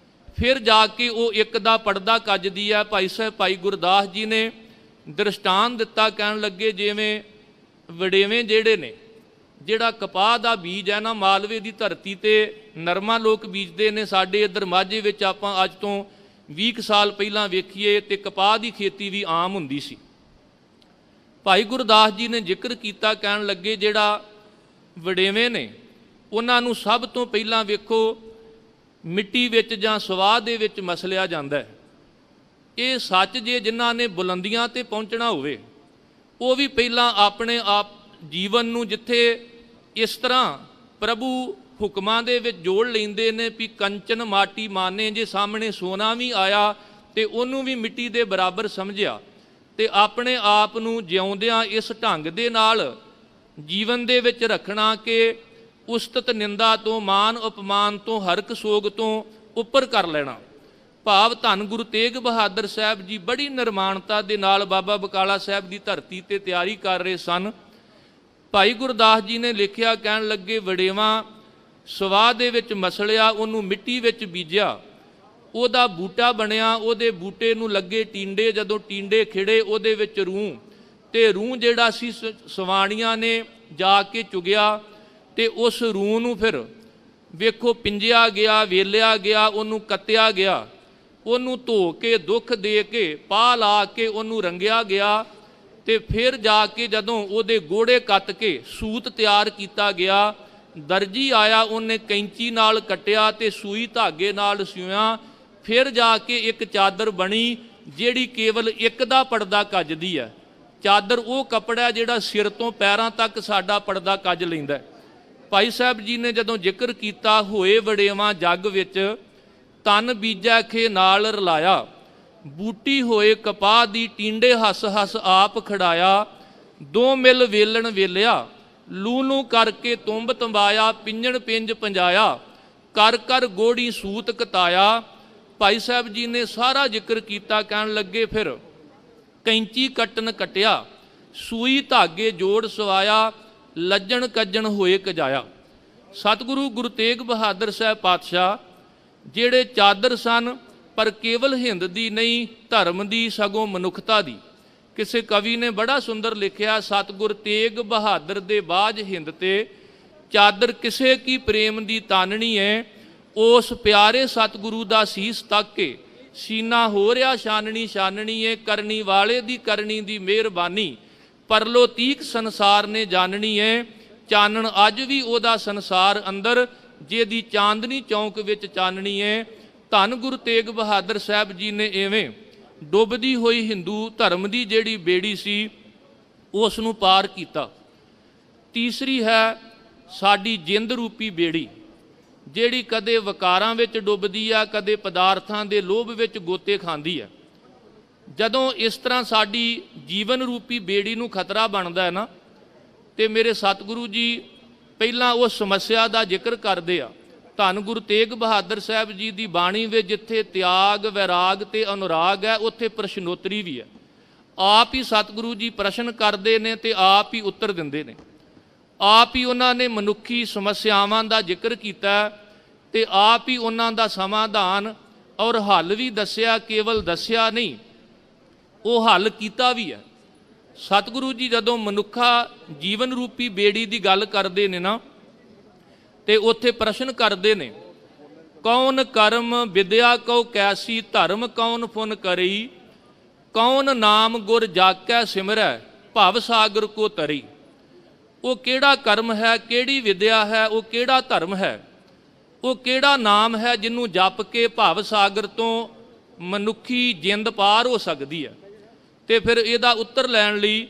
ਫਿਰ ਜਾ ਕੇ ਉਹ ਇੱਕ ਦਾ ਪਰਦਾ ਕੱਜਦੀ ਹੈ। ਭਾਈ ਗੁਰਦਾਸ ਜੀ ਨੇ ਦ੍ਰਿਸ਼ਟਾਂਤ ਦਿੱਤਾ, ਕਹਿਣ ਲੱਗੇ ਜਿਵੇਂ ਵਡੇਵੇਂ ਜਿਹੜੇ ਨੇ, ਜਿਹੜਾ ਕਪਾਹ ਦਾ ਬੀਜ ਹੈ ਨਾ, ਮਾਲਵੇ ਦੀ ਧਰਤੀ ਤੇ ਨਰਮਾ ਲੋਕ ਬੀਜਦੇ ਨੇ, ਸਾਡੇ ਇੱਧਰ ਮਾਝੇ ਵਿੱਚ ਆਪਾਂ ਅੱਜ ਤੋਂ 20 ਸਾਲ ਪਹਿਲਾਂ ਵੇਖੀਏ ਤੇ ਕਪਾਹ ਦੀ ਖੇਤੀ ਵੀ ਆਮ ਹੁੰਦੀ ਸੀ। ਭਾਈ ਗੁਰਦਾਸ ਜੀ ਨੇ ਜ਼ਿਕਰ ਕੀਤਾ, ਕਹਿਣ ਲੱਗੇ ਜਿਹੜਾ ਵਡੇਵੇਂ ਨੇ ਉਹਨਾਂ ਨੂੰ ਸਭ ਤੋਂ ਪਹਿਲਾਂ ਵੇਖੋ ਮਿੱਟੀ ਵਿੱਚ ਜਾਂ ਸਵਾਹ ਦੇ ਵਿੱਚ ਮਸਲਿਆ ਜਾਂਦਾ ਹੈ। ਇਹ ਸੱਚ ਜੇ ਜਿਨ੍ਹਾਂ ਨੇ ਬੁਲੰਦੀਆਂ ਤੇ ਪਹੁੰਚਣਾ ਹੋਵੇ, ਉਹ ਵੀ ਪਹਿਲਾਂ ਆਪਣੇ ਆਪ ਜੀਵਨ ਨੂੰ ਜਿੱਥੇ ਇਸ ਤਰ੍ਹਾਂ ਪ੍ਰਭੂ ਹੁਕਮਾਂ ਦੇ ਵਿੱਚ ਜੋੜ ਲੈਂਦੇ ਨੇ ਵੀ ਕੰਚਨ ਮਾਟੀ ਮਾਨੇ, ਜੇ ਸਾਹਮਣੇ ਸੋਨਾ ਵੀ ਆਇਆ ਤੇ ਉਹਨੂੰ ਵੀ ਮਿੱਟੀ ਦੇ ਬਰਾਬਰ ਸਮਝਿਆ, ਤੇ ਆਪਣੇ ਆਪ ਨੂੰ ਜਿਉਂਦਿਆਂ ਇਸ ਢੰਗ ਦੇ ਨਾਲ ਜੀਵਨ ਦੇ ਵਿੱਚ ਰੱਖਣਾ ਕਿ ਉਸਤਤ ਨਿੰਦਾ ਤੋਂ, ਮਾਨ ਅਪਮਾਨ ਤੋਂ, ਹਰਕ ਸੋਗ ਤੋਂ ਉੱਪਰ ਕਰ ਲੈਣਾ। ਭਾਵ ਧੰਨ ਗੁਰੂ ਤੇਗ ਬਹਾਦਰ ਸਾਹਿਬ ਜੀ ਬੜੀ ਨਿਰਮਾਣਤਾ ਦੇ ਨਾਲ ਬਾਬਾ ਬਕਾਲਾ ਸਾਹਿਬ ਦੀ ਧਰਤੀ ਤੇ ਤਿਆਰੀ ਕਰ ਰਹੇ ਸਨ। ਭਾਈ ਗੁਰਦਾਸ ਜੀ ਨੇ ਲਿਖਿਆ, ਕਹਿਣ ਲੱਗੇ, ਵੜੇਵਾਂ ਸਵਾਹ ਦੇ ਵਿੱਚ ਮਸਲਿਆ, ਉਹਨੂੰ ਮਿੱਟੀ ਵਿੱਚ ਬੀਜਿਆ, ਉਹਦਾ ਬੂਟਾ ਬਣਿਆ, ਉਹਦੇ ਬੂਟੇ ਨੂੰ ਲੱਗੇ ਟੀਂਡੇ, ਜਦੋਂ ਟੀਂਡੇ ਖਿੜੇ ਉਹਦੇ ਵਿੱਚ ਰੂੰ, ਤੇ ਰੂੰ ਜਿਹੜਾ ਸੀ ਸਵਾਣੀਆਂ ਨੇ ਜਾ ਕੇ ਚੁਗਿਆ, ਤੇ ਉਸ ਰੂੰ ਨੂੰ ਫਿਰ ਵੇਖੋ ਪਿੰਜਿਆ ਗਿਆ, ਵੇਲਿਆ ਗਿਆ, ਉਹਨੂੰ ਕੱਤਿਆ ਗਿਆ, ਉਹਨੂੰ ਧੋ ਕੇ ਦੁੱਖ ਦੇ ਕੇ ਪਾ ਲਾ ਕੇ ਉਹਨੂੰ ਰੰਗਿਆ ਗਿਆ, ਤੇ ਫਿਰ ਜਾ ਕੇ ਜਦੋਂ ਉਹਦੇ ਗੋੜੇ ਕੱਤ ਕੇ ਸੂਤ ਤਿਆਰ ਕੀਤਾ ਗਿਆ, ਦਰਜੀ ਆਇਆ, ਉਹਨੇ ਕੈਂਚੀ ਨਾਲ ਕੱਟਿਆ ਤੇ ਸੂਈ ਧਾਗੇ ਨਾਲ ਸਿਉਇਆ, ਫਿਰ ਜਾ ਕੇ ਇੱਕ ਚਾਦਰ ਬਣੀ ਜਿਹੜੀ ਕੇਵਲ ਇੱਕ ਦਾ ਪਰਦਾ ਕੱਜਦੀ ਹੈ। ਚਾਦਰ ਉਹ ਕੱਪੜਾ ਜਿਹੜਾ ਸਿਰ ਤੋਂ ਪੈਰਾਂ ਤੱਕ ਸਾਡਾ ਪਰਦਾ ਕੱਜ ਲੈਂਦਾ। ਭਾਈ ਸਾਹਿਬ ਜੀ ਨੇ ਜਦੋਂ ਜ਼ਿਕਰ ਕੀਤਾ, ਹੋਏ ਵੜੇਵਾਂ ਜੱਗ ਵਿੱਚ ਤਨ ਬੀਜੈ ਖੇ ਨਾਲ ਰਲਾਇਆ, ਬੂਟੀ ਹੋਏ ਕਪਾਹ ਦੀ ਟੀਂਡੇ ਹੱਸ ਹੱਸ ਆਪ ਖੜਾਇਆ, ਦੋ ਮਿਲ ਵੇਲਣ ਵੇਲਿਆ, ਲੂ ਲੂ ਕਰਕੇ ਤੁੰਬ ਤੰਬਾਇਆ, ਪਿੰਜਣ ਪਿੰਜ ਪੰਜਾਇਆ, ਕਰ ਕਰ ਗੋੜੀ ਸੂਤ ਕਤਾਇਆ। ਭਾਈ ਸਾਹਿਬ ਜੀ ਨੇ ਸਾਰਾ ਜ਼ਿਕਰ ਕੀਤਾ, ਕਹਿਣ ਲੱਗੇ, ਫਿਰ ਕੈਂਚੀ ਕੱਟਣ ਕੱਟਿਆ, ਸੂਈ ਧਾਗੇ ਜੋੜ ਸਵਾਇਆ, ਲੱਜਣ ਕੱਜਣ ਹੋਏ ਕਜਾਇਆ। ਸਤਿਗੁਰੂ ਗੁਰੂ ਤੇਗ ਬਹਾਦਰ ਸਾਹਿਬ ਪਾਤਸ਼ਾਹ ਜਿਹੜੇ ਚਾਦਰ ਸਨ, ਪਰ ਕੇਵਲ ਹਿੰਦ ਦੀ ਨਹੀਂ, ਧਰਮ ਦੀ, ਸਗੋਂ ਮਨੁੱਖਤਾ ਦੀ। ਕਿਸੇ ਕਵੀ ਨੇ ਬੜਾ ਸੁੰਦਰ ਲਿਖਿਆ, ਸਤਿਗੁਰ ਤੇਗ ਬਹਾਦਰ ਦੇ ਬਾਝ ਹਿੰਦ ਤੇ ਚਾਦਰ ਕਿਸੇ ਕੀ ਪ੍ਰੇਮ ਦੀ ਤਾਨਣੀ ਹੈ, ਉਸ ਪਿਆਰੇ ਸਤਿਗੁਰੂ ਦਾ ਸੀਸ ਤੱਕ ਕੇ ਸੀਨਾ ਹੋ ਰਿਹਾ ਛਾਨਣੀ ਛਾਨਣੀ ਏ, ਕਰਨੀ ਵਾਲੇ ਦੀ ਕਰਨੀ ਦੀ ਮਿਹਰਬਾਨੀ, ਪਰਲੋ ਤੀਕ ਸੰਸਾਰ ਨੇ ਜਾਣਨੀ ਏ, ਚਾਨਣ ਅੱਜ ਵੀ ਉਹਦਾ ਸੰਸਾਰ ਅੰਦਰ, ਜਿਹਦੀ ਚਾਂਦਨੀ ਚੌਂਕ ਵਿੱਚ ਚਾਨਣੀ ਏ। ਧੰਨ ਗੁਰੂ ਤੇਗ ਬਹਾਦਰ ਸਾਹਿਬ ਜੀ ਨੇ ਐਵੇਂ ਡੁੱਬਦੀ ਹੋਈ ਹਿੰਦੂ ਧਰਮ ਦੀ ਜਿਹੜੀ ਬੇੜੀ ਸੀ ਉਸ ਨੂੰ ਪਾਰ ਕੀਤਾ। ਤੀਸਰੀ ਹੈ ਸਾਡੀ ਜਿੰਦ ਰੂਪੀ ਬੇੜੀ, ਜਿਹੜੀ ਕਦੇ ਵਕਾਰਾਂ ਵਿੱਚ ਡੁੱਬਦੀ ਆ, ਕਦੇ ਪਦਾਰਥਾਂ ਦੇ ਲੋਭ ਵਿੱਚ ਗੋਤੇ ਖਾਂਦੀ ਹੈ। ਜਦੋਂ ਇਸ ਤਰ੍ਹਾਂ ਸਾਡੀ ਜੀਵਨ ਰੂਪੀ ਬੇੜੀ ਨੂੰ ਖਤਰਾ ਬਣਦਾ ਹੈ ਨਾ, ਤੇ ਮੇਰੇ ਸਤਿਗੁਰੂ ਜੀ ਪਹਿਲਾਂ ਉਸ ਸਮੱਸਿਆ ਦਾ ਜ਼ਿਕਰ ਕਰਦੇ ਆ। ਧੰਨ ਗੁਰੂ ਤੇਗ ਬਹਾਦਰ ਸਾਹਿਬ ਜੀ ਦੀ ਬਾਣੀ ਵਿੱਚ ਜਿੱਥੇ ਤਿਆਗ, ਵੈਰਾਗ ਤੇ ਅਨੁਰਾਗ ਹੈ, ਉੱਥੇ ਪ੍ਰਸ਼ਨੋਤਰੀ ਵੀ ਹੈ। ਆਪ ਹੀ ਸਤਿਗੁਰੂ ਜੀ ਪ੍ਰਸ਼ਨ ਕਰਦੇ ਨੇ ਤੇ ਆਪ ਹੀ ਉੱਤਰ ਦਿੰਦੇ ਨੇ। ਆਪ ਹੀ ਉਹਨਾਂ ਨੇ ਮਨੁੱਖੀ ਸਮੱਸਿਆਵਾਂ ਦਾ ਜ਼ਿਕਰ ਕੀਤਾ ਤੇ ਆਪ ਹੀ ਉਹਨਾਂ ਦਾ ਸਮਾਧਾਨ ਔਰ ਹੱਲ ਵੀ ਦੱਸਿਆ। ਕੇਵਲ ਦੱਸਿਆ ਨਹੀਂ, ਉਹ ਹੱਲ ਕੀਤਾ ਵੀ ਹੈ। ਸਤਿਗੁਰੂ ਜੀ ਜਦੋਂ ਮਨੁੱਖਾ ਜੀਵਨ ਰੂਪੀ ਬੇੜੀ ਦੀ ਗੱਲ ਕਰਦੇ ਨੇ ਨਾ, ਤੇ ਉੱਥੇ ਪ੍ਰਸ਼ਨ ਕਰਦੇ ਨੇ, ਕੌਣ ਕਰਮ ਵਿਦਿਆ ਕਉ ਕੈਸੀ, ਧਰਮ ਕੌਣ ਫੁਨ ਕਰੀ, ਕੌਣ ਨਾਮ ਗੁਰ ਜਾਕੈ ਸਿਮਰੈ, ਭਵ ਸਾਗਰ ਕੋ ਤਰੀ। ਉਹ ਕਿਹੜਾ ਕਰਮ ਹੈ, ਕਿਹੜੀ ਵਿਦਿਆ ਹੈ, ਉਹ ਕਿਹੜਾ ਧਰਮ ਹੈ, ਉਹ ਕਿਹੜਾ ਨਾਮ ਹੈ ਜਿਹਨੂੰ ਜਪ ਕੇ ਭਵ ਸਾਗਰ ਤੋਂ ਮਨੁੱਖੀ ਜਿੰਦ ਪਾਰ ਹੋ ਸਕਦੀ ਹੈ। ਤੇ ਫਿਰ ਇਹਦਾ ਉੱਤਰ ਲੈਣ ਲਈ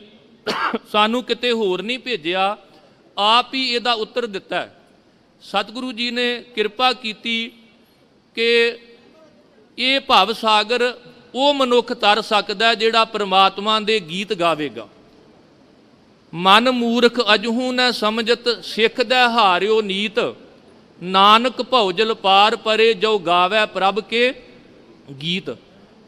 ਸਾਨੂੰ ਕਿਤੇ ਹੋਰ ਨਹੀਂ ਭੇਜਿਆ, ਆਪ ਹੀ ਇਹਦਾ ਉੱਤਰ ਦਿੱਤਾ ਹੈ। ਸਤਿਗੁਰੂ ਜੀ ਨੇ ਕਿਰਪਾ ਕੀਤੀ ਕਿ ਇਹ ਭਵ ਸਾਗਰ ਉਹ ਮਨੁੱਖ ਤਰ ਸਕਦਾ ਜਿਹੜਾ ਪ੍ਰਮਾਤਮਾ ਦੇ ਗੀਤ ਗਾਵੇਗਾ। ਮਨ ਮੂਰਖ ਅਜਹੂ ਨ ਸਮਝਤ, ਸਿੱਖਦਾ ਹਾਰਿਓ ਨੀਤ, ਨਾਨਕ ਭਉਜਲ ਪਾਰ ਪਰੇ, ਜੋ ਗਾਵੈ ਪ੍ਰਭ ਕੇ ਗੀਤ।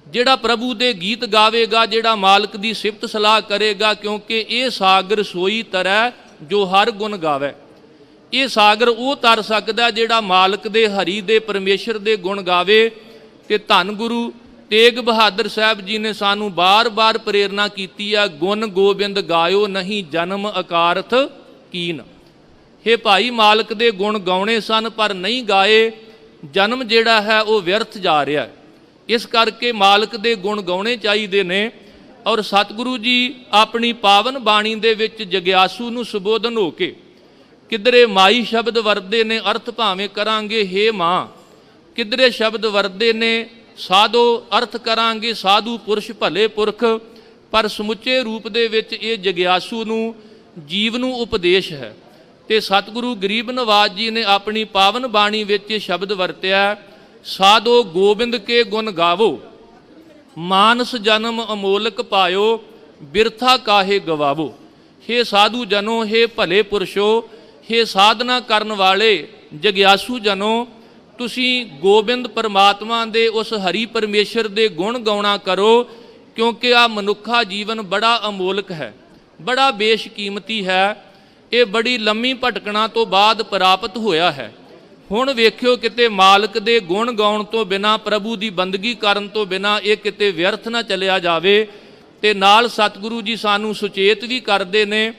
ਜਿਹੜਾ ਪ੍ਰਭੂ ਦੇ ਗੀਤ ਗਾਵੇਗਾ, ਜਿਹੜਾ ਮਾਲਕ ਦੀ ਸਿਫਤ ਸਲਾਹ ਕਰੇਗਾ, ਕਿਉਂਕਿ ਇਹ ਸਾਗਰ ਸੋਈ ਤਰੈ ਜੋ ਹਰ ਗੁਣ ਗਾਵੇ। ਇਹ ਸਾਗਰ ਉਹ ਤਰ ਸਕਦਾ ਜਿਹੜਾ ਮਾਲਕ ਦੇ, ਹਰੀ ਦੇ, ਪਰਮੇਸ਼ਰ ਦੇ ਗੁਣ ਗਾਵੇ। ਤੇ ਧੰਨ ਗੁਰੂ ਤੇਗ ਬਹਾਦਰ ਸਾਹਿਬ ਜੀ ਨੇ ਸਾਨੂੰ ਬਾਰ-ਬਾਰ ਪ੍ਰੇਰਨਾ ਕੀਤੀ ਆ, ਗੁਣ ਗੋਬਿੰਦ ਗਾਇਓ ਨਹੀਂ ਜਨਮ ਅਕਾਰਥ ਕੀਨ। ਇਹ ਭਾਈ ਮਾਲਕ ਦੇ ਗੁਣ ਗਾਉਣੇ ਸਨ ਪਰ ਨਹੀਂ ਗਾਏ, ਜਨਮ ਜਿਹੜਾ ਹੈ ਉਹ ਵਿਅਰਥ ਜਾ ਰਿਹਾ ਹੈ। ਇਸ ਕਰਕੇ ਮਾਲਕ ਦੇ ਗੁਣ ਗਾਉਣੇ ਚਾਹੀਦੇ ਨੇ। ਔਰ ਸਤਿਗੁਰੂ ਜੀ ਆਪਣੀ ਪਾਵਨ ਬਾਣੀ ਦੇ ਵਿੱਚ ਜਗਿਆਸੂ ਨੂੰ ਸੰਬੋਧਨ ਹੋ ਕੇ ਕਿਧਰੇ ਮਾਈ ਸ਼ਬਦ ਵਰਦੇ ਨੇ, ਅਰਥ ਭਾਵੇਂ ਕਰਾਂਗੇ ਹੇ ਮਾਂ, ਕਿਧਰੇ ਸ਼ਬਦ ਵਰਦੇ ਨੇ ਸਾਧੋ, ਅਰਥ ਕਰਾਂਗੇ ਸਾਧੂ ਪੁਰਸ਼ ਭਲੇ ਪੁਰਖ। ਪਰ ਸਮੁੱਚੇ ਰੂਪ ਦੇ ਵਿੱਚ ਇਹ ਜਗਿਆਸੂ ਨੂੰ, ਜੀਵ ਨੂੰ ਉਪਦੇਸ਼ ਹੈ। ਤੇ ਸਤਿਗੁਰੂ ਗਰੀਬ ਨਵਾਜ ਜੀ ਨੇ ਆਪਣੀ ਪਾਵਨ ਬਾਣੀ ਵਿੱਚ ਇਹ ਸ਼ਬਦ ਵਰਤਿਆ, ਸਾਧੋ ਗੋਬਿੰਦ ਕੇ ਗੁਣ ਗਾਵੋ, ਮਾਨਸ ਜਨਮ ਅਮੋਲਕ ਪਾਇਓ, ਬਿਰਥਾ ਕਾਹੇ ਗਵਾਵੋ। ਹੇ ਸਾਧੂ ਜਨੋ, ਹੇ ਭਲੇ ਪੁਰਸ਼ੋ, ਹੇ ਸਾਧਨਾ ਕਰਨ ਵਾਲੇ ਜਗਿਆਸੂ ਜਨੋ, ਤੁਸੀਂ ਗੋਬਿੰਦ ਪਰਮਾਤਮਾ ਦੇ ਉਸ ਹਰੀ ਪਰਮੇਸ਼ਰ ਦੇ ਗੁਣ ਗਾਉਣਾ ਕਰੋ, ਕਿਉਂਕਿ ਆ ਮਨੁੱਖਾ ਜੀਵਨ ਬੜਾ ਅਮੋਲਕ ਹੈ, ਬੜਾ ਬੇਸ਼ਕੀਮਤੀ ਹੈ। ਇਹ ਬੜੀ ਲੰਮੀ ਭਟਕਣਾ ਤੋਂ ਬਾਅਦ ਪ੍ਰਾਪਤ ਹੋਇਆ ਹੈ। ਹੁਣ ਵੇਖਿਓ ਕਿਤੇ ਮਾਲਕ ਦੇ ਗੁਣ ਗਾਉਣ ਤੋਂ ਬਿਨਾਂ, ਪ੍ਰਭੂ ਦੀ ਬੰਦਗੀ ਕਰਨ ਤੋਂ ਬਿਨਾਂ ਇਹ ਕਿਤੇ ਵਿਅਰਥ ਨਾ ਚਲਿਆ ਜਾਵੇ। ਤੇ ਨਾਲ ਸਤਿਗੁਰੂ ਜੀ ਸਾਨੂੰ ਸੁਚੇਤ ਵੀ ਕਰਦੇ ਨੇ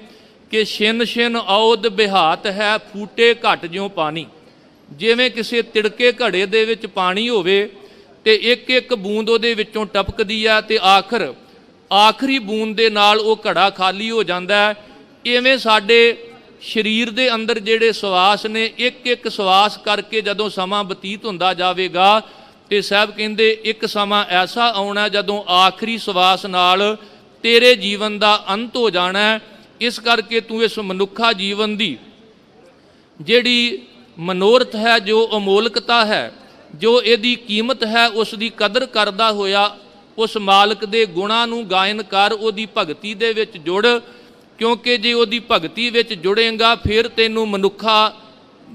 ਕਿ ਛਿਨ ਛਿਨ ਔਦ ਬਿਹਾਤ ਹੈ, ਫੂਟੇ ਘਟ ਜਿਉਂ ਪਾਣੀ। ਜਿਵੇਂ ਕਿਸੇ ਤਿੜਕੇ ਘੜੇ ਦੇ ਵਿੱਚ ਪਾਣੀ ਹੋਵੇ ਤੇ ਇੱਕ ਇੱਕ ਬੂੰਦ ਉਹਦੇ ਵਿੱਚੋਂ ਟਪਕਦੀ ਆ ਤੇ ਆਖਰੀ ਬੂੰਦ ਦੇ ਨਾਲ ਉਹ ਘੜਾ ਖਾਲੀ ਹੋ ਜਾਂਦਾ ਹੈ। ਇਵੇਂ ਸਾਡੇ ਸਰੀਰ ਦੇ ਅੰਦਰ ਜਿਹੜੇ ਸਵਾਸ ਨੇ, ਇੱਕ ਇੱਕ ਸਵਾਸ ਕਰਕੇ ਜਦੋਂ ਸਮਾਂ ਬਤੀਤ ਹੁੰਦਾ ਜਾਵੇਗਾ ਤੇ ਸਾਹਿਬ ਕਹਿੰਦੇ ਇੱਕ ਸਮਾਂ ਐਸਾ ਆਉਣਾ ਜਦੋਂ ਆਖਰੀ ਸਵਾਸ ਨਾਲ ਤੇਰੇ ਜੀਵਨ ਦਾ ਅੰਤ ਹੋ ਜਾਣਾ। ਇਸ ਕਰਕੇ ਤੂੰ ਇਸ ਮਨੁੱਖਾ ਜੀਵਨ ਦੀ ਜਿਹੜੀ ਮਨੋਰਥ ਹੈ, ਜੋ ਅਮੋਲਕਤਾ ਹੈ, ਜੋ ਇਹਦੀ ਕੀਮਤ ਹੈ, ਉਸ ਦੀ ਕਦਰ ਕਰਦਾ ਹੋਇਆ ਉਸ ਮਾਲਕ ਦੇ ਗੁਣਾਂ ਨੂੰ ਗਾਇਨ ਕਰ, ਉਹਦੀ ਭਗਤੀ ਦੇ ਵਿੱਚ ਜੁੜ। ਕਿਉਂਕਿ ਜੇ ਉਹਦੀ ਭਗਤੀ ਵਿੱਚ ਜੁੜੇਗਾ ਫਿਰ ਤੈਨੂੰ ਮਨੁੱਖਾ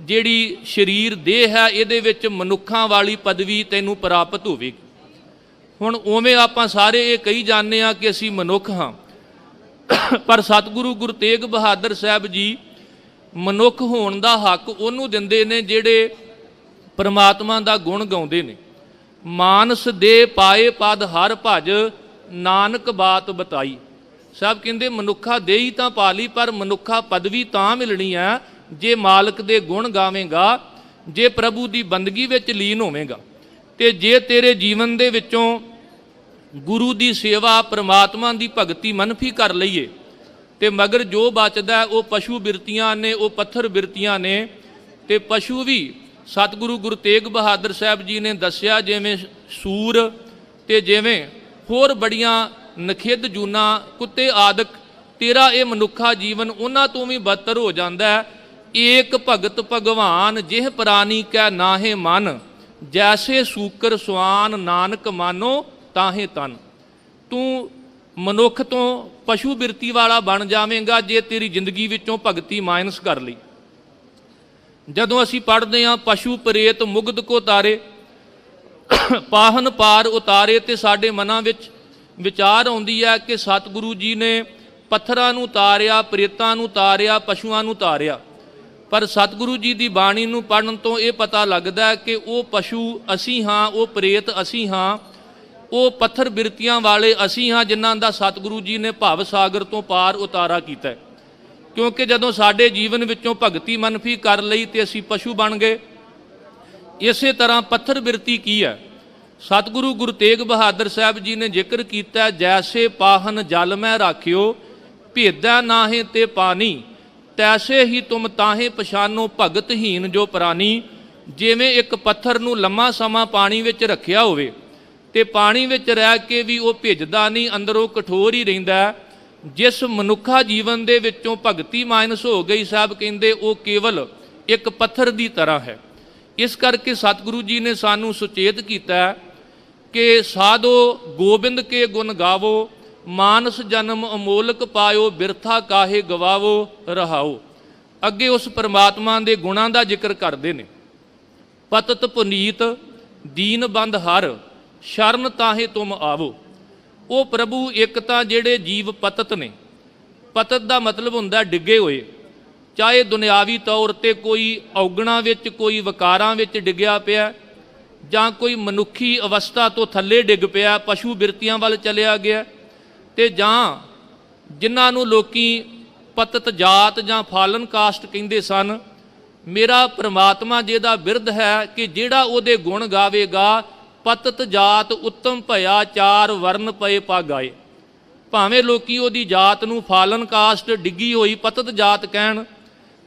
ਜਿਹੜੀ ਸਰੀਰ ਦੇਹ ਹੈ ਇਹਦੇ ਵਿੱਚ ਮਨੁੱਖਾਂ ਵਾਲੀ ਪਦਵੀ ਤੈਨੂੰ ਪ੍ਰਾਪਤ ਹੋਵੇਗੀ। ਹੁਣ ਉਵੇਂ ਆਪਾਂ ਸਾਰੇ ਇਹ ਕਹੀ ਜਾਂਦੇ ਹਾਂ ਕਿ ਅਸੀਂ ਮਨੁੱਖ ਹਾਂ, ਪਰ ਸਤਿਗੁਰੂ ਗੁਰੂ ਤੇਗ ਬਹਾਦਰ ਸਾਹਿਬ ਜੀ ਮਨੁੱਖ ਹੋਣ ਦਾ ਹੱਕ ਉਹਨੂੰ ਦਿੰਦੇ ਨੇ ਜਿਹੜੇ ਪਰਮਾਤਮਾ ਦਾ ਗੁਣ ਗਾਉਂਦੇ ਨੇ। ਮਾਨਸ ਦੇ ਪਾਏ ਪਦ ਹਰ ਭਜ, ਨਾਨਕ ਬਾਤ ਬਤਾਈ। ਸਾਹਿਬ ਕਹਿੰਦੇ ਮਨੁੱਖਾ ਦੇ ਹੀ ਤਾਂ ਪਾ ਲਈ, ਪਰ ਮਨੁੱਖਾ ਪਦਵੀ ਤਾਂ ਮਿਲਣੀ ਹੈ ਜੇ ਮਾਲਕ ਦੇ ਗੁਣ ਗਾਵੇਂਗਾ, ਜੇ ਪ੍ਰਭੂ ਦੀ ਬੰਦਗੀ ਵਿੱਚ ਲੀਨ ਹੋਵੇਂਗਾ। ਤੇ ਜੇ ਤੇਰੇ ਜੀਵਨ ਦੇ ਵਿੱਚੋਂ ਗੁਰੂ ਦੀ ਸੇਵਾ, ਪਰਮਾਤਮਾ ਦੀ ਭਗਤੀ ਮਨਫੀ ਕਰ ਲਈਏ ਤੇ ਮਗਰ ਜੋ ਬਚਦਾ ਉਹ ਪਸ਼ੂ ਬਿਰਤੀਆਂ ਨੇ, ਉਹ ਪੱਥਰ ਬਿਰਤੀਆਂ ਨੇ। ਤੇ ਪਸ਼ੂ ਵੀ ਸਤਿਗੁਰੂ ਗੁਰੂ ਤੇਗ ਬਹਾਦਰ ਸਾਹਿਬ ਜੀ ਨੇ ਦੱਸਿਆ, ਜਿਵੇਂ ਸੂਰ ਤੇ ਜਿਵੇਂ ਹੋਰ ਬੜੀਆਂ ਨਖਿੱਧ ਜੂਨਾਂ, ਕੁੱਤੇ ਆਦਿਕ, ਤੇਰਾ ਇਹ ਮਨੁੱਖਾ ਜੀਵਨ ਉਹਨਾਂ ਤੋਂ ਵੀ ਬਦਤਰ ਹੋ ਜਾਂਦਾ ਹੈ। ਏਕ ਭਗਤ ਭਗਵਾਨ ਜਿਹ ਪ੍ਰਾਨੀ ਕੈ ਨਾਹੇ ਮਨ, ਜੈਸੇ ਸੂਕਰ ਸੁਆਨ ਨਾਨਕ ਮਾਨੋ ਤਾਹੇ ਤਨ। ਤੂੰ ਮਨੁੱਖ ਤੋਂ ਪਸ਼ੂ ਬਿਰਤੀ ਵਾਲਾ ਬਣ ਜਾਵੇਂਗਾ ਜੇ ਤੇਰੀ ਜ਼ਿੰਦਗੀ ਵਿੱਚੋਂ ਭਗਤੀ ਮਾਈਨਸ ਕਰ ਲਈ। ਜਦੋਂ ਅਸੀਂ ਪੜ੍ਹਦੇ ਹਾਂ ਪਸ਼ੂ ਪ੍ਰੇਤ ਮੁਗਧ ਕੋ ਤਾਰੇ, ਪਾਹਨ ਪਾਰ ਉਤਾਰੇ, ਤੇ ਸਾਡੇ ਮਨਾਂ ਵਿੱਚ ਵਿਚਾਰ ਆਉਂਦੀ ਹੈ ਕਿ ਸਤਿਗੁਰੂ ਜੀ ਨੇ ਪੱਥਰਾਂ ਨੂੰ ਤਾਰਿਆ, ਪ੍ਰੇਤਾਂ ਨੂੰ ਤਾਰਿਆ, ਪਸ਼ੂਆਂ ਨੂੰ ਤਾਰਿਆ। ਪਰ ਸਤਿਗੁਰੂ ਜੀ ਦੀ ਬਾਣੀ ਨੂੰ ਪੜ੍ਹਨ ਤੋਂ ਇਹ ਪਤਾ ਲੱਗਦਾ ਕਿ ਉਹ ਪਸ਼ੂ ਅਸੀਂ ਹਾਂ, ਉਹ ਪ੍ਰੇਤ ਅਸੀਂ ਹਾਂ, ਉਹ ਪੱਥਰ ਬਿਰਤੀਆਂ ਵਾਲੇ ਅਸੀਂ ਹਾਂ, ਜਿਨ੍ਹਾਂ ਦਾ ਸਤਿਗੁਰੂ ਜੀ ਨੇ ਭਵ ਸਾਗਰ ਤੋਂ ਪਾਰ ਉਤਾਰਾ ਕੀਤਾ। ਕਿਉਂਕਿ ਜਦੋਂ ਸਾਡੇ ਜੀਵਨ ਵਿੱਚੋਂ ਭਗਤੀ ਮਨਫੀ ਕਰ ਲਈ ਤੇ ਅਸੀਂ ਪਸ਼ੂ ਬਣ ਗਏ। ਇਸੇ ਤਰ੍ਹਾਂ ਪੱਥਰ ਬਿਰਤੀ ਕੀ ਹੈ? ਸਤਿਗੁਰੂ ਗੁਰੂ ਤੇਗ ਬਹਾਦਰ ਸਾਹਿਬ ਜੀ ਨੇ ਜ਼ਿਕਰ ਕੀਤਾ, ਜੈਸੇ ਪਾਹਨ ਜਲ ਮੈਂ ਰਾਖਿਓ, ਭੇਦਾ ਨਾਹੇ ਤੇ ਪਾਣੀ, ਤੈਸੇ ਹੀ ਤੁਮ ਤਾਹੇ ਪਛਾਨੋ ਭਗਤਹੀਨ ਜੋ ਪ੍ਰਾਨੀ। ਜਿਵੇਂ ਇੱਕ ਪੱਥਰ ਨੂੰ ਲੰਮਾ ਸਮਾਂ ਪਾਣੀ ਵਿੱਚ ਰੱਖਿਆ ਹੋਵੇ ਤੇ ਪਾਣੀ ਵਿੱਚ ਰਹਿ ਕੇ ਵੀ ਉਹ ਭਿੱਜਦਾ ਨਹੀਂ, ਅੰਦਰੋਂ ਕਠੋਰ ਹੀ ਰਹਿੰਦਾ। ਜਿਸ ਮਨੁੱਖਾ ਜੀਵਨ ਦੇ ਵਿੱਚੋਂ ਭਗਤੀ ਮਾਈਨਸ ਹੋ ਗਈ, ਸਾਹਿਬ ਕਹਿੰਦੇ ਉਹ ਕੇਵਲ ਇੱਕ ਪੱਥਰ ਦੀ ਤਰ੍ਹਾਂ ਹੈ। ਇਸ ਕਰਕੇ ਸਤਿਗੁਰੂ ਜੀ ਨੇ ਸਾਨੂੰ ਸੁਚੇਤ ਕੀਤਾ ਕਿ ਸਾਧੋ ਗੋਬਿੰਦ ਕੇ ਗੁਣ ਗਾਵੋ, ਮਾਨਸ ਜਨਮ ਅਮੋਲਕ ਪਾਇਓ, ਬਿਰਥਾ ਕਾਹੇ ਗਵਾਵੋ ਰਹਾਓ। ਅੱਗੇ ਉਸ ਪਰਮਾਤਮਾ ਦੇ ਗੁਣਾਂ ਦਾ ਜ਼ਿਕਰ ਕਰਦੇ ਨੇ। ਪਤਤ ਪੁਨੀਤ ਦੀਨ ਬੰਦ ਹਰ, ਸ਼ਰਨ ਤਾਹੇ ਤੁਮ ਆਵੋ। ਉਹ ਪ੍ਰਭੂ ਇੱਕ ਤਾਂ ਜਿਹੜੇ ਜੀਵ ਪਤਤ ਨੇ, ਪਤਤ ਦਾ ਮਤਲਬ ਹੁੰਦਾ ਡਿੱਗੇ ਹੋਏ, ਚਾਹੇ ਦੁਨਿਆਵੀ ਤੌਰ 'ਤੇ ਕੋਈ ਔਗਣਾਂ ਵਿੱਚ, ਕੋਈ ਵਕਾਰਾਂ ਵਿੱਚ ਡਿੱਗਿਆ ਪਿਆ, ਜਾਂ ਕੋਈ ਮਨੁੱਖੀ ਅਵਸਥਾ ਤੋਂ ਥੱਲੇ ਡਿੱਗ ਪਿਆ, ਪਸ਼ੂ ਬਿਰਤੀਆਂ ਵੱਲ ਚਲਿਆ ਗਿਆ, ਤੇ ਜਾਂ ਜਿਨ੍ਹਾਂ ਨੂੰ ਲੋਕੀ ਪਤਤ ਜਾਤ ਜਾਂ ਫਾਲਨ ਕਾਸਟ ਕਹਿੰਦੇ ਸਨ। ਮੇਰਾ ਪਰਮਾਤਮਾ ਜਿਹਦਾ ਬਿਰਧ ਹੈ ਕਿ ਜਿਹੜਾ ਉਹਦੇ ਗੁਣ ਗਾਵੇਗਾ, ਪਤਤ ਜਾਤ ਉੱਤਮ ਭਇਆ, ਚਾਰ ਵਰਨ ਪਏ ਪਾ ਗਾਏ। ਭਾਵੇਂ ਲੋਕੀ ਉਹਦੀ ਜਾਤ ਨੂੰ ਫਾਲਨ ਕਾਸਟ, ਡਿੱਗੀ ਹੋਈ ਪਤਤ ਜਾਤ ਕਹਿਣ,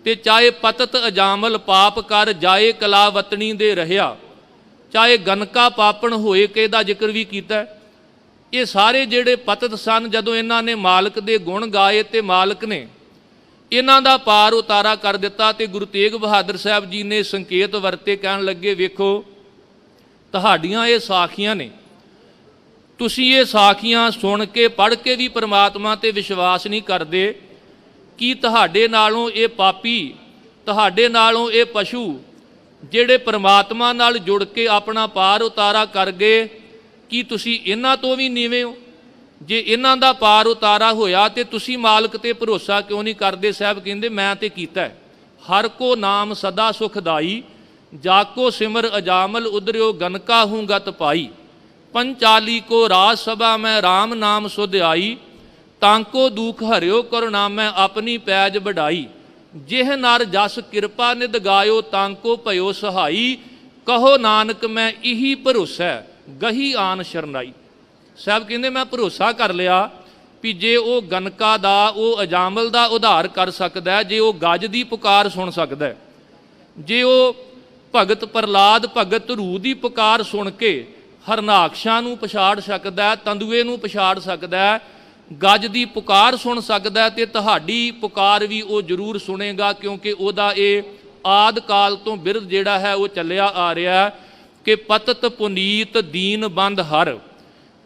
ਤੇ ਚਾਹੇ ਪਤਤ ਅਜਾਮਲ ਪਾਪ ਕਰ ਜਾਏ ਕਲਾਵਤਣੀ ਦੇ ਰਹਿਆ, ਚਾਹੇ ਗਨਕਾ ਪਾਪਣ ਹੋਏ, ਕਿ ਇਹਦਾ ਜ਼ਿਕਰ ਵੀ ਕੀਤਾ। ਇਹ ਸਾਰੇ ਜਿਹੜੇ ਪਤਤ ਸਨ, ਜਦੋਂ ਇਹਨਾਂ ਨੇ ਮਾਲਕ ਦੇ ਗੁਣ ਗਾਏ ਤੇ ਮਾਲਕ ਨੇ ਇਹਨਾਂ ਦਾ ਪਾਰ ਉਤਾਰਾ ਕਰ ਦਿੱਤਾ। ਤੇ ਗੁਰੂ ਤੇਗ ਬਹਾਦਰ ਸਾਹਿਬ ਜੀ ਨੇ ਸੰਕੇਤ ਵਰਤੇ, ਕਹਿਣ ਲੱਗੇ ਵੇਖੋ ਤੁਹਾਡੀਆਂ ਇਹ ਸਾਖੀਆਂ ਨੇ, ਤੁਸੀਂ ਇਹ ਸਾਖੀਆਂ ਸੁਣ ਕੇ ਪੜ੍ਹ ਕੇ ਵੀ ਪਰਮਾਤਮਾ 'ਤੇ ਵਿਸ਼ਵਾਸ ਨਹੀਂ ਕਰਦੇ। ਕੀ ਤੁਹਾਡੇ ਨਾਲੋਂ ਇਹ ਪਾਪੀ, ਤੁਹਾਡੇ ਨਾਲੋਂ ਇਹ ਪਸ਼ੂ ਜਿਹੜੇ ਪਰਮਾਤਮਾ ਨਾਲ ਜੁੜ ਕੇ ਆਪਣਾ ਪਾਰ ਉਤਾਰਾ ਕਰ ਗਏ, ਕੀ ਤੁਸੀਂ ਇਹਨਾਂ ਤੋਂ ਵੀ ਨੀਵੇਂ ਹੋ? ਜੇ ਇਹਨਾਂ ਦਾ ਪਾਰ ਉਤਾਰਾ ਹੋਇਆ ਤੇ ਤੁਸੀਂ ਮਾਲਕ ਤੇ ਭਰੋਸਾ ਕਿਉਂ ਨਹੀਂ ਕਰਦੇ? ਸਾਹਿਬ ਕਹਿੰਦੇ ਮੈਂ ਤੇ ਕੀਤਾ ਹੈ। ਹਰ ਕੋ ਨਾਮ ਸਦਾ ਸੁਖਦਾਈ, ਜਾ ਕੋ ਸਿਮਰ ਅਜਾਮਲ ਉਦਰਿਓ ਗਨਕਾ ਹੂੰ ਗਤ ਪਾਈ। ਪੰਚਾਲੀ ਕੋ ਰਾਜ ਸਭਾ ਮੈਂ ਰਾਮ ਨਾਮ ਸੁਧ ਆਈ, ਤਾਂਕੋ ਦੁਖ ਹਰਿਓ ਕਰੁਣਾਮੈ ਆਪਣੀ ਪੈਜ ਵਡਾਈ। ਜਿਹ ਨਰ ਜਸ ਕਿਰਪਾ ਨਿਧ ਗਾਇਓ, ਤਾਂਕੋ ਭਇਓ ਸਹਾਈ। ਕਹੋ ਨਾਨਕ ਮੈਂ ਇਹੀ ਭਰੋਸਾ, ਗਹੀ ਆਨ ਸ਼ਰਨਾਈ। ਸਾਹਿਬ ਕਹਿੰਦੇ ਮੈਂ ਭਰੋਸਾ ਕਰ ਲਿਆ ਵੀ ਜੇ ਉਹ ਗਨਕਾ ਦਾ, ਉਹ ਅਜਾਮਲ ਦਾ ਉਧਾਰ ਕਰ ਸਕਦਾ, ਜੇ ਉਹ ਗੱਜ ਦੀ ਪੁਕਾਰ ਸੁਣ ਸਕਦਾ, ਜੇ ਉਹ ਭਗਤ ਪ੍ਰਹਲਾਦ ਭਗਤ ਧਰੂ ਦੀ ਪੁਕਾਰ ਸੁਣ ਕੇ ਹਰਨਾਕਸ਼ਾਂ ਨੂੰ ਪਛਾੜ ਸਕਦਾ, ਤੰਦੂਏ ਨੂੰ ਪਛਾੜ ਸਕਦਾ, ਗੱਜ ਦੀ ਪੁਕਾਰ ਸੁਣ ਸਕਦਾ, ਤੇ ਤੁਹਾਡੀ ਪੁਕਾਰ ਵੀ ਉਹ ਜ਼ਰੂਰ ਸੁਣੇਗਾ, ਕਿਉਂਕਿ ਉਹਦਾ ਇਹ ਆਦਿ ਕਾਲ ਤੋਂ ਬਿਰਧ ਜਿਹੜਾ ਹੈ ਉਹ ਚੱਲਿਆ ਆ ਰਿਹਾ ਕਿ ਪਤਤ ਪੁਨੀਤ ਦੀਨ ਬੰਦ ਹਰ।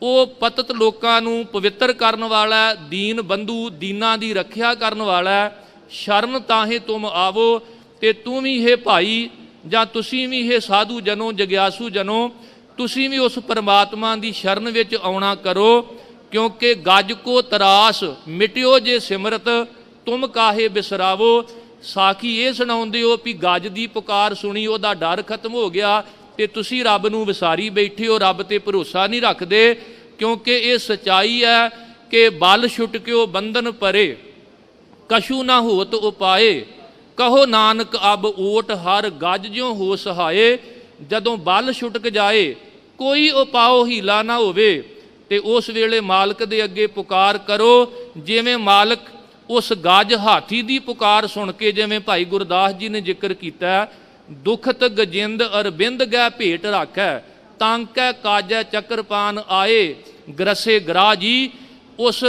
ਉਹ ਪਤਤ ਲੋਕਾਂ ਨੂੰ ਪਵਿੱਤਰ ਕਰਨ ਵਾਲਾ, ਦੀਨ ਬੰਧੂ ਦੀਨਾਂ ਦੀ ਰੱਖਿਆ ਕਰਨ ਵਾਲਾ। ਸ਼ਰਨ ਤਾਹੇ ਤੁਮ ਆਵੋ, ਤੇ ਤੂੰ ਵੀ ਇਹ ਭਾਈ ਜਾਂ ਤੁਸੀਂ ਵੀ ਇਹ ਸਾਧੂ ਜਨੋ, ਜਗਿਆਸੂ ਜਨੋ, ਤੁਸੀਂ ਵੀ ਉਸ ਪਰਮਾਤਮਾ ਦੀ ਸ਼ਰਨ ਵਿੱਚ ਆਉਣਾ ਕਰੋ, ਕਿਉਂਕਿ ਗੱਜ ਕੋ ਤਰਾਸ ਮਿਟਿਓ ਜੇ ਸਿਮਰਤ, ਤੁਮ ਕਾਹੇ ਬਿਸਰਾਵੋ। ਸਾਖੀ ਇਹ ਸੁਣਾਉਂਦੇ ਹੋ ਵੀ ਗੱਜ ਦੀ ਪੁਕਾਰ ਸੁਣੀ, ਉਹਦਾ ਡਰ ਖਤਮ ਹੋ ਗਿਆ, ਤੇ ਤੁਸੀਂ ਰੱਬ ਨੂੰ ਵਿਸਾਰੀ ਬੈਠੇ ਹੋ, ਰੱਬ ਤੇ ਭਰੋਸਾ ਨਹੀਂ ਰੱਖਦੇ। ਕਿਉਂਕਿ ਇਹ ਸਚਾਈ ਹੈ ਕਿ ਬਲ ਛੁਟ ਕਿਓ ਬੰਧਨ ਪਰੇ, ਕਛੂ ਨਾ ਹੋਤ ਉਪਾਏ। ਕਹੋ ਨਾਨਕ ਅਬ ਓਟ ਹਰ ਗੱਜ ਜਿਉ ਹੋ ਸਹਾਏ। ਜਦੋਂ ਬਲ ਛੁਟਕ ਜਾਏ, ਕੋਈ ਉਪਾਓ ਹੀਲਾ ਨਾ ਹੋਵੇ, ਤੇ ਉਸ ਵੇਲੇ ਮਾਲਕ ਦੇ ਅੱਗੇ ਪੁਕਾਰ ਕਰੋ। ਜਿਵੇਂ ਮਾਲਕ ਉਸ ਗੱਜ ਹਾਥੀ ਦੀ ਪੁਕਾਰ ਸੁਣ ਕੇ, ਜਿਵੇਂ ਭਾਈ ਗੁਰਦਾਸ ਜੀ ਨੇ ਜ਼ਿਕਰ ਕੀਤਾ, ਦੁਖਤ ਗਜਿੰਦ ਅਰਬਿੰਦ ਗੈ ਭੇਟ ਰਾਖੈ, ਤਾਂਕੈ ਕਾਜੈ ਚੱਕਰਪਾਨ ਆਏ ਗਰਸੇ ਗਰਾ ਜੀ। ਉਸ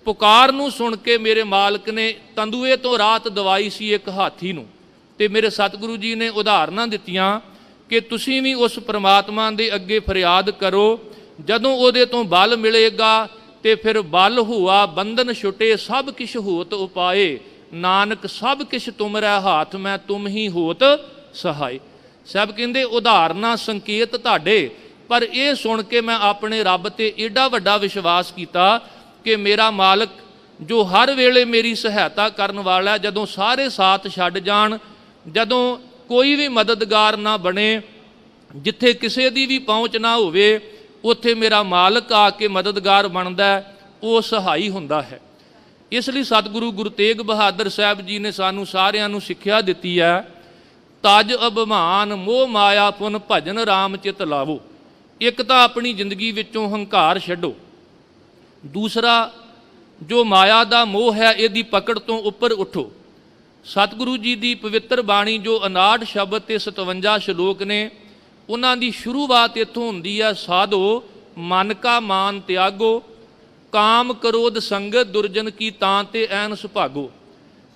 ਪੁਕਾਰ ਨੂੰ ਸੁਣ ਕੇ ਮੇਰੇ ਮਾਲਕ ਨੇ ਤੰਦੂਏ ਤੋਂ ਰਾਤ ਦਵਾਈ ਸੀ ਇੱਕ ਹਾਥੀ ਨੂੰ, ਤੇ ਮੇਰੇ ਸਤਿਗੁਰੂ ਜੀ ਨੇ ਉਦਾਹਰਨਾਂ ਦਿੱਤੀਆਂ ਕਿ ਤੁਸੀਂ ਵੀ ਉਸ ਪ੍ਰਮਾਤਮਾ ਦੇ ਅੱਗੇ ਫਰਿਆਦ ਕਰੋ। ਜਦੋਂ ਉਹਦੇ ਤੋਂ ਬਲ ਮਿਲੇਗਾ ਤੇ ਫਿਰ ਬਲ ਹੁਆ ਬੰਧਨ ਛੁਟੇ, ਸਭ ਕਿਛ ਹੋਤ ਉਪਾਏ। ਨਾਨਕ ਸਭ ਕਿਛ ਤੁਮਰੈ ਹਾਥ, ਮੈਂ ਤੁਮ ਹੀ ਹੋਤ ਸਹਾਈ। ਸਾਹਿਬ ਕਹਿੰਦੇ ਉਦਾਹਰਨਾਂ ਸੰਕੇਤ ਤੁਹਾਡੇ, ਪਰ ਇਹ ਸੁਣ ਕੇ ਮੈਂ ਆਪਣੇ ਰੱਬ ਤੇ ਏਡਾ ਵੱਡਾ ਵਿਸ਼ਵਾਸ ਕੀਤਾ ਕਿ ਮੇਰਾ ਮਾਲਕ ਜੋ ਹਰ ਵੇਲੇ ਮੇਰੀ ਸਹਾਇਤਾ ਕਰਨ ਵਾਲਾ, ਜਦੋਂ ਸਾਰੇ ਸਾਥ ਛੱਡ ਜਾਣ, ਜਦੋਂ ਕੋਈ ਵੀ ਮਦਦਗਾਰ ਨਾ ਬਣੇ, ਜਿੱਥੇ ਕਿਸੇ ਦੀ ਵੀ ਪਹੁੰਚ ਨਾ ਹੋਵੇ, ਉੱਥੇ ਮੇਰਾ ਮਾਲਕ ਆ ਕੇ ਮਦਦਗਾਰ ਬਣਦਾ, ਉਹ ਸਹਾਈ ਹੁੰਦਾ ਹੈ। ਇਸ ਲਈ ਸਤਿਗੁਰੂ ਗੁਰੂ ਤੇਗ ਬਹਾਦਰ ਸਾਹਿਬ ਜੀ ਨੇ ਸਾਨੂੰ ਸਾਰਿਆਂ ਨੂੰ ਸਿੱਖਿਆ ਦਿੱਤੀ ਹੈ, ਤਜ ਅਭਿਮਾਨ ਮੋਹ ਮਾਇਆ ਪੁਨ ਭਜਨ ਰਾਮ ਚਿਤ ਲਾਵੋ। ਇੱਕ ਤਾਂ ਆਪਣੀ ਜ਼ਿੰਦਗੀ ਵਿੱਚੋਂ ਹੰਕਾਰ ਛੱਡੋ, ਦੂਸਰਾ ਜੋ ਮਾਇਆ ਦਾ ਮੋਹ ਹੈ ਇਹਦੀ ਪਕੜ ਤੋਂ ਉੱਪਰ ਉਠੋ। ਸਤਿਗੁਰੂ ਜੀ ਦੀ ਪਵਿੱਤਰ ਬਾਣੀ ਜੋ 59 ਸ਼ਬਦ ਤੇ 57 ਸ਼ਲੋਕ ਨੇ, ਉਹਨਾਂ ਦੀ ਸ਼ੁਰੂਆਤ ਇੱਥੋਂ ਹੁੰਦੀ ਹੈ, ਸਾਧੋ ਮਨ ਕਾ ਮਾਨ ਤਿਆਗੋ, ਕਾਮ ਕਰੋਧ ਸੰਗਤ ਦੁਰਜਨ ਕੀ ਤਾਂ ਤੇ ਐਨ ਸੁਭਾਗੋ।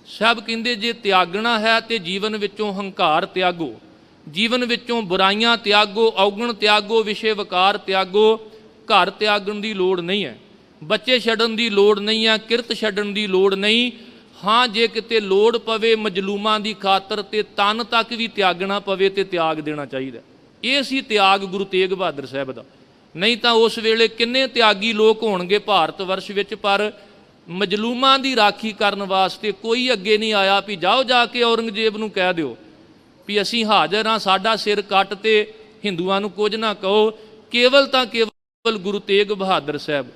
ਸਭ ਕਹਿੰਦੇ ਜੇ ਤਿਆਗਣਾ ਹੈ ਤੇ ਜੀਵਨ ਵਿੱਚੋਂ ਹੰਕਾਰ ਤਿਆਗੋ, ਜੀਵਨ ਵਿੱਚੋਂ ਬੁਰਾਈਆਂ ਤਿਆਗੋ, ਔਗਣ ਤਿਆਗੋ, ਵਿਸ਼ੇ ਵਕਾਰ ਤਿਆਗੋ। ਘਰ ਤਿਆਗਣ ਦੀ ਲੋੜ ਨਹੀਂ ਹੈ, ਬੱਚੇ ਛੱਡਣ ਦੀ ਲੋੜ ਨਹੀਂ ਹੈ, ਕਿਰਤ ਛੱਡਣ ਦੀ ਲੋੜ ਨਹੀਂ। ਹਾਂ ਜੇ ਕਿਤੇ ਲੋੜ ਪਵੇ ਮਜਲੂਮਾਂ ਦੀ ਖਾਤਰ ਤੇ ਤਨ ਤੱਕ ਵੀ ਤਿਆਗਣਾ ਪਵੇ ਤੇ ਤਿਆਗ ਦੇਣਾ ਚਾਹੀਦਾ। ਇਹ ਸੀ ਤਿਆਗ ਗੁਰੂ ਤੇਗ ਬਹਾਦਰ ਸਾਹਿਬ ਦਾ। ਨਹੀਂ ਤਾਂ ਉਸ ਵੇਲੇ ਕਿੰਨੇ ਤਿਆਗੀ ਲੋਕ ਹੋਣਗੇ ਭਾਰਤ ਵਰਸ਼ ਵਿੱਚ, ਪਰ ਮਜਲੂਮਾਂ ਦੀ ਰਾਖੀ ਕਰਨ ਵਾਸਤੇ ਕੋਈ ਅੱਗੇ ਨਹੀਂ ਆਇਆ ਵੀ ਜਾਓ ਜਾ ਕੇ ਔਰੰਗਜ਼ੇਬ ਨੂੰ ਕਹਿ ਦਿਓ ਵੀ ਅਸੀਂ ਹਾਜ਼ਰ ਹਾਂ, ਸਾਡਾ ਸਿਰ ਕੱਟ ਤੇ ਹਿੰਦੂਆਂ ਨੂੰ ਕੁਝ ਨਾ ਕਹੋ। ਕੇਵਲ ਤਾਂ ਕੇਵਲ ਗੁਰੂ ਤੇਗ ਬਹਾਦਰ ਸਾਹਿਬ,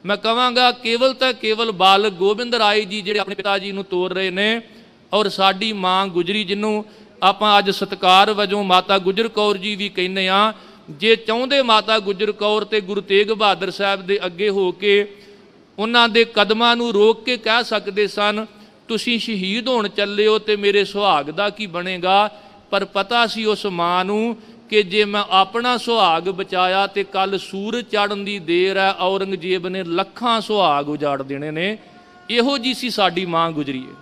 ਮੈਂ ਕਹਾਂਗਾ ਕੇਵਲ ਤਾਂ ਕੇਵਲ ਬਾਲਕ ਗੋਬਿੰਦ ਰਾਏ ਜੀ ਜਿਹੜੇ ਆਪਣੇ ਪਿਤਾ ਜੀ ਨੂੰ ਤੋਰ ਰਹੇ ਨੇ, ਔਰ ਸਾਡੀ ਮਾਂ ਗੁਜਰੀ ਜਿਹਨੂੰ ਆਪਾਂ ਅੱਜ ਸਤਿਕਾਰ ਵਜੋਂ ਮਾਤਾ ਗੁਜਰ ਕੌਰ ਜੀ ਵੀ ਕਹਿੰਦੇ ਹਾਂ। ਜੇ ਚਾਹੁੰਦੇ ਮਾਤਾ ਗੁਜਰ ਕੌਰ ਤੇ ਗੁਰੂ ਤੇਗ ਬਹਾਦਰ ਸਾਹਿਬ ਦੇ ਅੱਗੇ ਹੋ ਕੇ ਉਹਨਾਂ ਦੇ ਕਦਮਾਂ ਨੂੰ ਰੋਕ ਕੇ ਕਹਿ ਸਕਦੇ ਸਨ, ਤੁਸੀਂ ਸ਼ਹੀਦ ਹੋਣ ਚੱਲੇ ਹੋ ਤੇ ਮੇਰੇ ਸੁਹਾਗ ਦਾ ਕੀ ਬਣੇਗਾ। ਪਰ ਪਤਾ ਸੀ ਉਸ ਮਾਂ ਨੂੰ ਕਿ ਜੇ ਮੈਂ ਆਪਣਾ ਸੁਹਾਗ ਬਚਾਇਆ ਤੇ ਕੱਲ ਸੂਰਜ ਚੜ੍ਹਨ ਦੀ ਦੇਰ ਹੈ, ਔਰੰਗਜ਼ੇਬ ਨੇ ਲੱਖਾਂ ਸੁਹਾਗ ਉਜਾੜ ਦੇਣੇ ਨੇ। ਇਹੋ ਜੀ ਸੀ ਸਾਡੀ ਮਾਂ ਗੁਜਰੀ ਹੈ,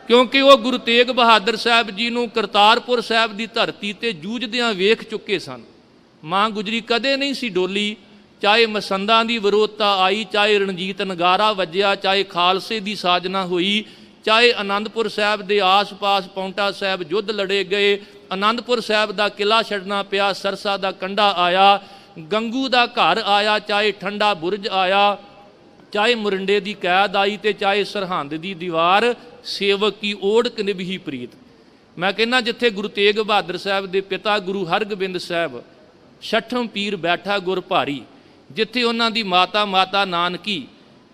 ਕਿਉਂਕਿ ਉਹ ਗੁਰੂ ਤੇਗ ਬਹਾਦਰ ਸਾਹਿਬ ਜੀ ਨੂੰ ਕਰਤਾਰਪੁਰ ਸਾਹਿਬ ਦੀ ਧਰਤੀ ਤੇ ਜੂਝਦਿਆਂ ਵੇਖ ਚੁੱਕੇ ਸਨ। ਮਾਂ ਗੁਜਰੀ ਕਦੇ ਨਹੀਂ ਸੀ ਡੋਲੀ, ਚਾਹੇ ਮਸੰਦਾਂ ਦੀ ਵਿਰੋਧਤਾ ਆਈ, ਚਾਹੇ ਰਣਜੀਤ ਨਗਾਰਾ ਵੱਜਿਆ, ਚਾਹੇ ਖਾਲਸੇ ਦੀ ਸਾਜਨਾ ਹੋਈ, ਚਾਹੇ ਆਨੰਦਪੁਰ ਸਾਹਿਬ ਦੇ ਆਸ-ਪਾਸ ਪੌਂਟਾ ਸਾਹਿਬ ਯੁੱਧ ਲੜੇ ਗਏ, ਆਨੰਦਪੁਰ ਸਾਹਿਬ ਦਾ ਕਿਲਾ ਛੱਡਣਾ ਪਿਆ, ਸਰਸਾ ਦਾ ਕੰਢਾ ਆਇਆ, ਗੰਗੂ ਦਾ ਘਰ ਆਇਆ, ਚਾਹੇ ਠੰਡਾ ਬੁਰਜ ਆਇਆ, ਚਾਹੇ ਮੁਰਿੰਡੇ ਦੀ ਕੈਦ ਆਈ ਤੇ ਚਾਹੇ ਸਰਹੰਦ ਦੀ ਦੀਵਾਰ, ਸੇਵਕ ਕੀ ਓੜਕ ਨਿਭੀ ਪ੍ਰੀਤ। ਮੈਂ ਕਹਿੰਦਾ ਜਿੱਥੇ ਗੁਰੂ ਤੇਗ ਬਹਾਦਰ ਸਾਹਿਬ ਦੇ ਪਿਤਾ ਗੁਰੂ ਹਰਗੋਬਿੰਦ ਸਾਹਿਬ ਛਠਮ ਪੀਰ ਬੈਠਾ ਗੁਰ ਭਾਰੀ, ਜਿੱਥੇ ਉਹਨਾਂ ਦੀ ਮਾਤਾ ਨਾਨਕੀ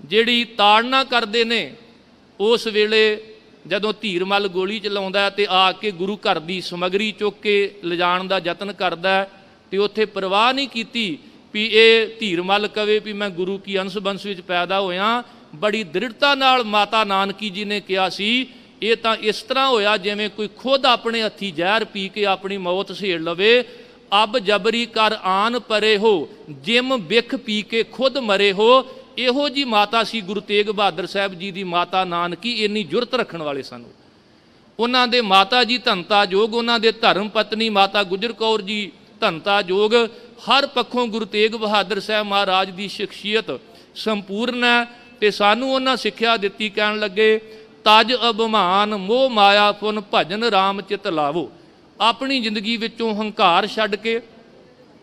ਜਿਹੜੀ ਤਾੜਨਾ ਕਰਦੇ ਨੇ, ਉਸ ਵੇਲੇ ਜਦੋਂ ਧੀਰਮਲ ਗੋਲੀ ਚਲਾਉਂਦਾ ਤੇ ਆ ਕੇ ਗੁਰੂ ਘਰ ਦੀ ਸਮੱਗਰੀ ਚੁੱਕ ਕੇ ਲਿਜਾਣ ਦਾ ਯਤਨ ਕਰਦਾ ਤੇ ਉੱਥੇ ਪਰਵਾਹ ਨਹੀਂ ਕੀਤੀ ਵੀ ਇਹ ਧੀਰਮਲ ਕਵੇ ਵੀ ਮੈਂ ਗੁਰੂ ਕੀ ਅੰਸ਼ ਬੰਸ਼ ਵਿੱਚ ਪੈਦਾ ਹੋਇਆ। ਬੜੀ ਦ੍ਰਿੜਤਾ ਨਾਲ ਮਾਤਾ ਨਾਨਕੀ ਜੀ ਨੇ ਕਿਹਾ ਸੀ ਇਹ ਤਾਂ ਇਸ ਤਰ੍ਹਾਂ ਹੋਇਆ ਜਿਵੇਂ ਕੋਈ ਖੁਦ ਆਪਣੇ ਹੱਥੀ ਜ਼ਹਿਰ ਪੀ ਕੇ ਆਪਣੀ ਮੌਤ ਸਹੇੜ ਲਵੇ। ਅਬ ਜਬਰੀ ਕਰ ਆਨ ਪਰੇ ਹੋ, ਜਿਮ ਬਿਖ ਪੀ ਕੇ ਖੁਦ ਮਰੇ ਹੋ। ਇਹੋ ਜੀ ਮਾਤਾ ਸੀ ਗੁਰੂ ਤੇਗ ਬਹਾਦਰ ਸਾਹਿਬ ਜੀ ਦੀ ਮਾਤਾ ਨਾਨਕੀ, ਇੰਨੀ ਜੁਰਤ ਰੱਖਣ ਵਾਲੇ ਸਨ। ਉਹਨਾਂ ਦੇ ਮਾਤਾ ਜੀ ਧੰਤਾ ਜੋਗ, ਉਹਨਾਂ ਦੇ ਧਰਮ ਪਤਨੀ ਮਾਤਾ ਗੁਜਰ ਕੌਰ ਜੀ ਧੰਤਾ ਜੋਗ। ਹਰ ਪੱਖੋਂ ਗੁਰੂ ਤੇਗ ਬਹਾਦਰ ਸਾਹਿਬ ਮਹਾਰਾਜ ਦੀ ਸ਼ਖਸੀਅਤ ਸੰਪੂਰਨ ਹੈ ਤੇ ਸਾਨੂੰ ਉਹਨਾਂ ਸਿੱਖਿਆ ਦਿੱਤੀ, ਕਹਿਣ ਲੱਗੇ ਤਜ ਅਭਿਮਾਨ ਮੋਹ ਮਾਇਆ ਫੁਨ ਭਜਨ ਰਾਮ ਚਿਤ ਲਾਵੋ। ਆਪਣੀ ਜ਼ਿੰਦਗੀ ਵਿੱਚੋਂ ਹੰਕਾਰ ਛੱਡ ਕੇ,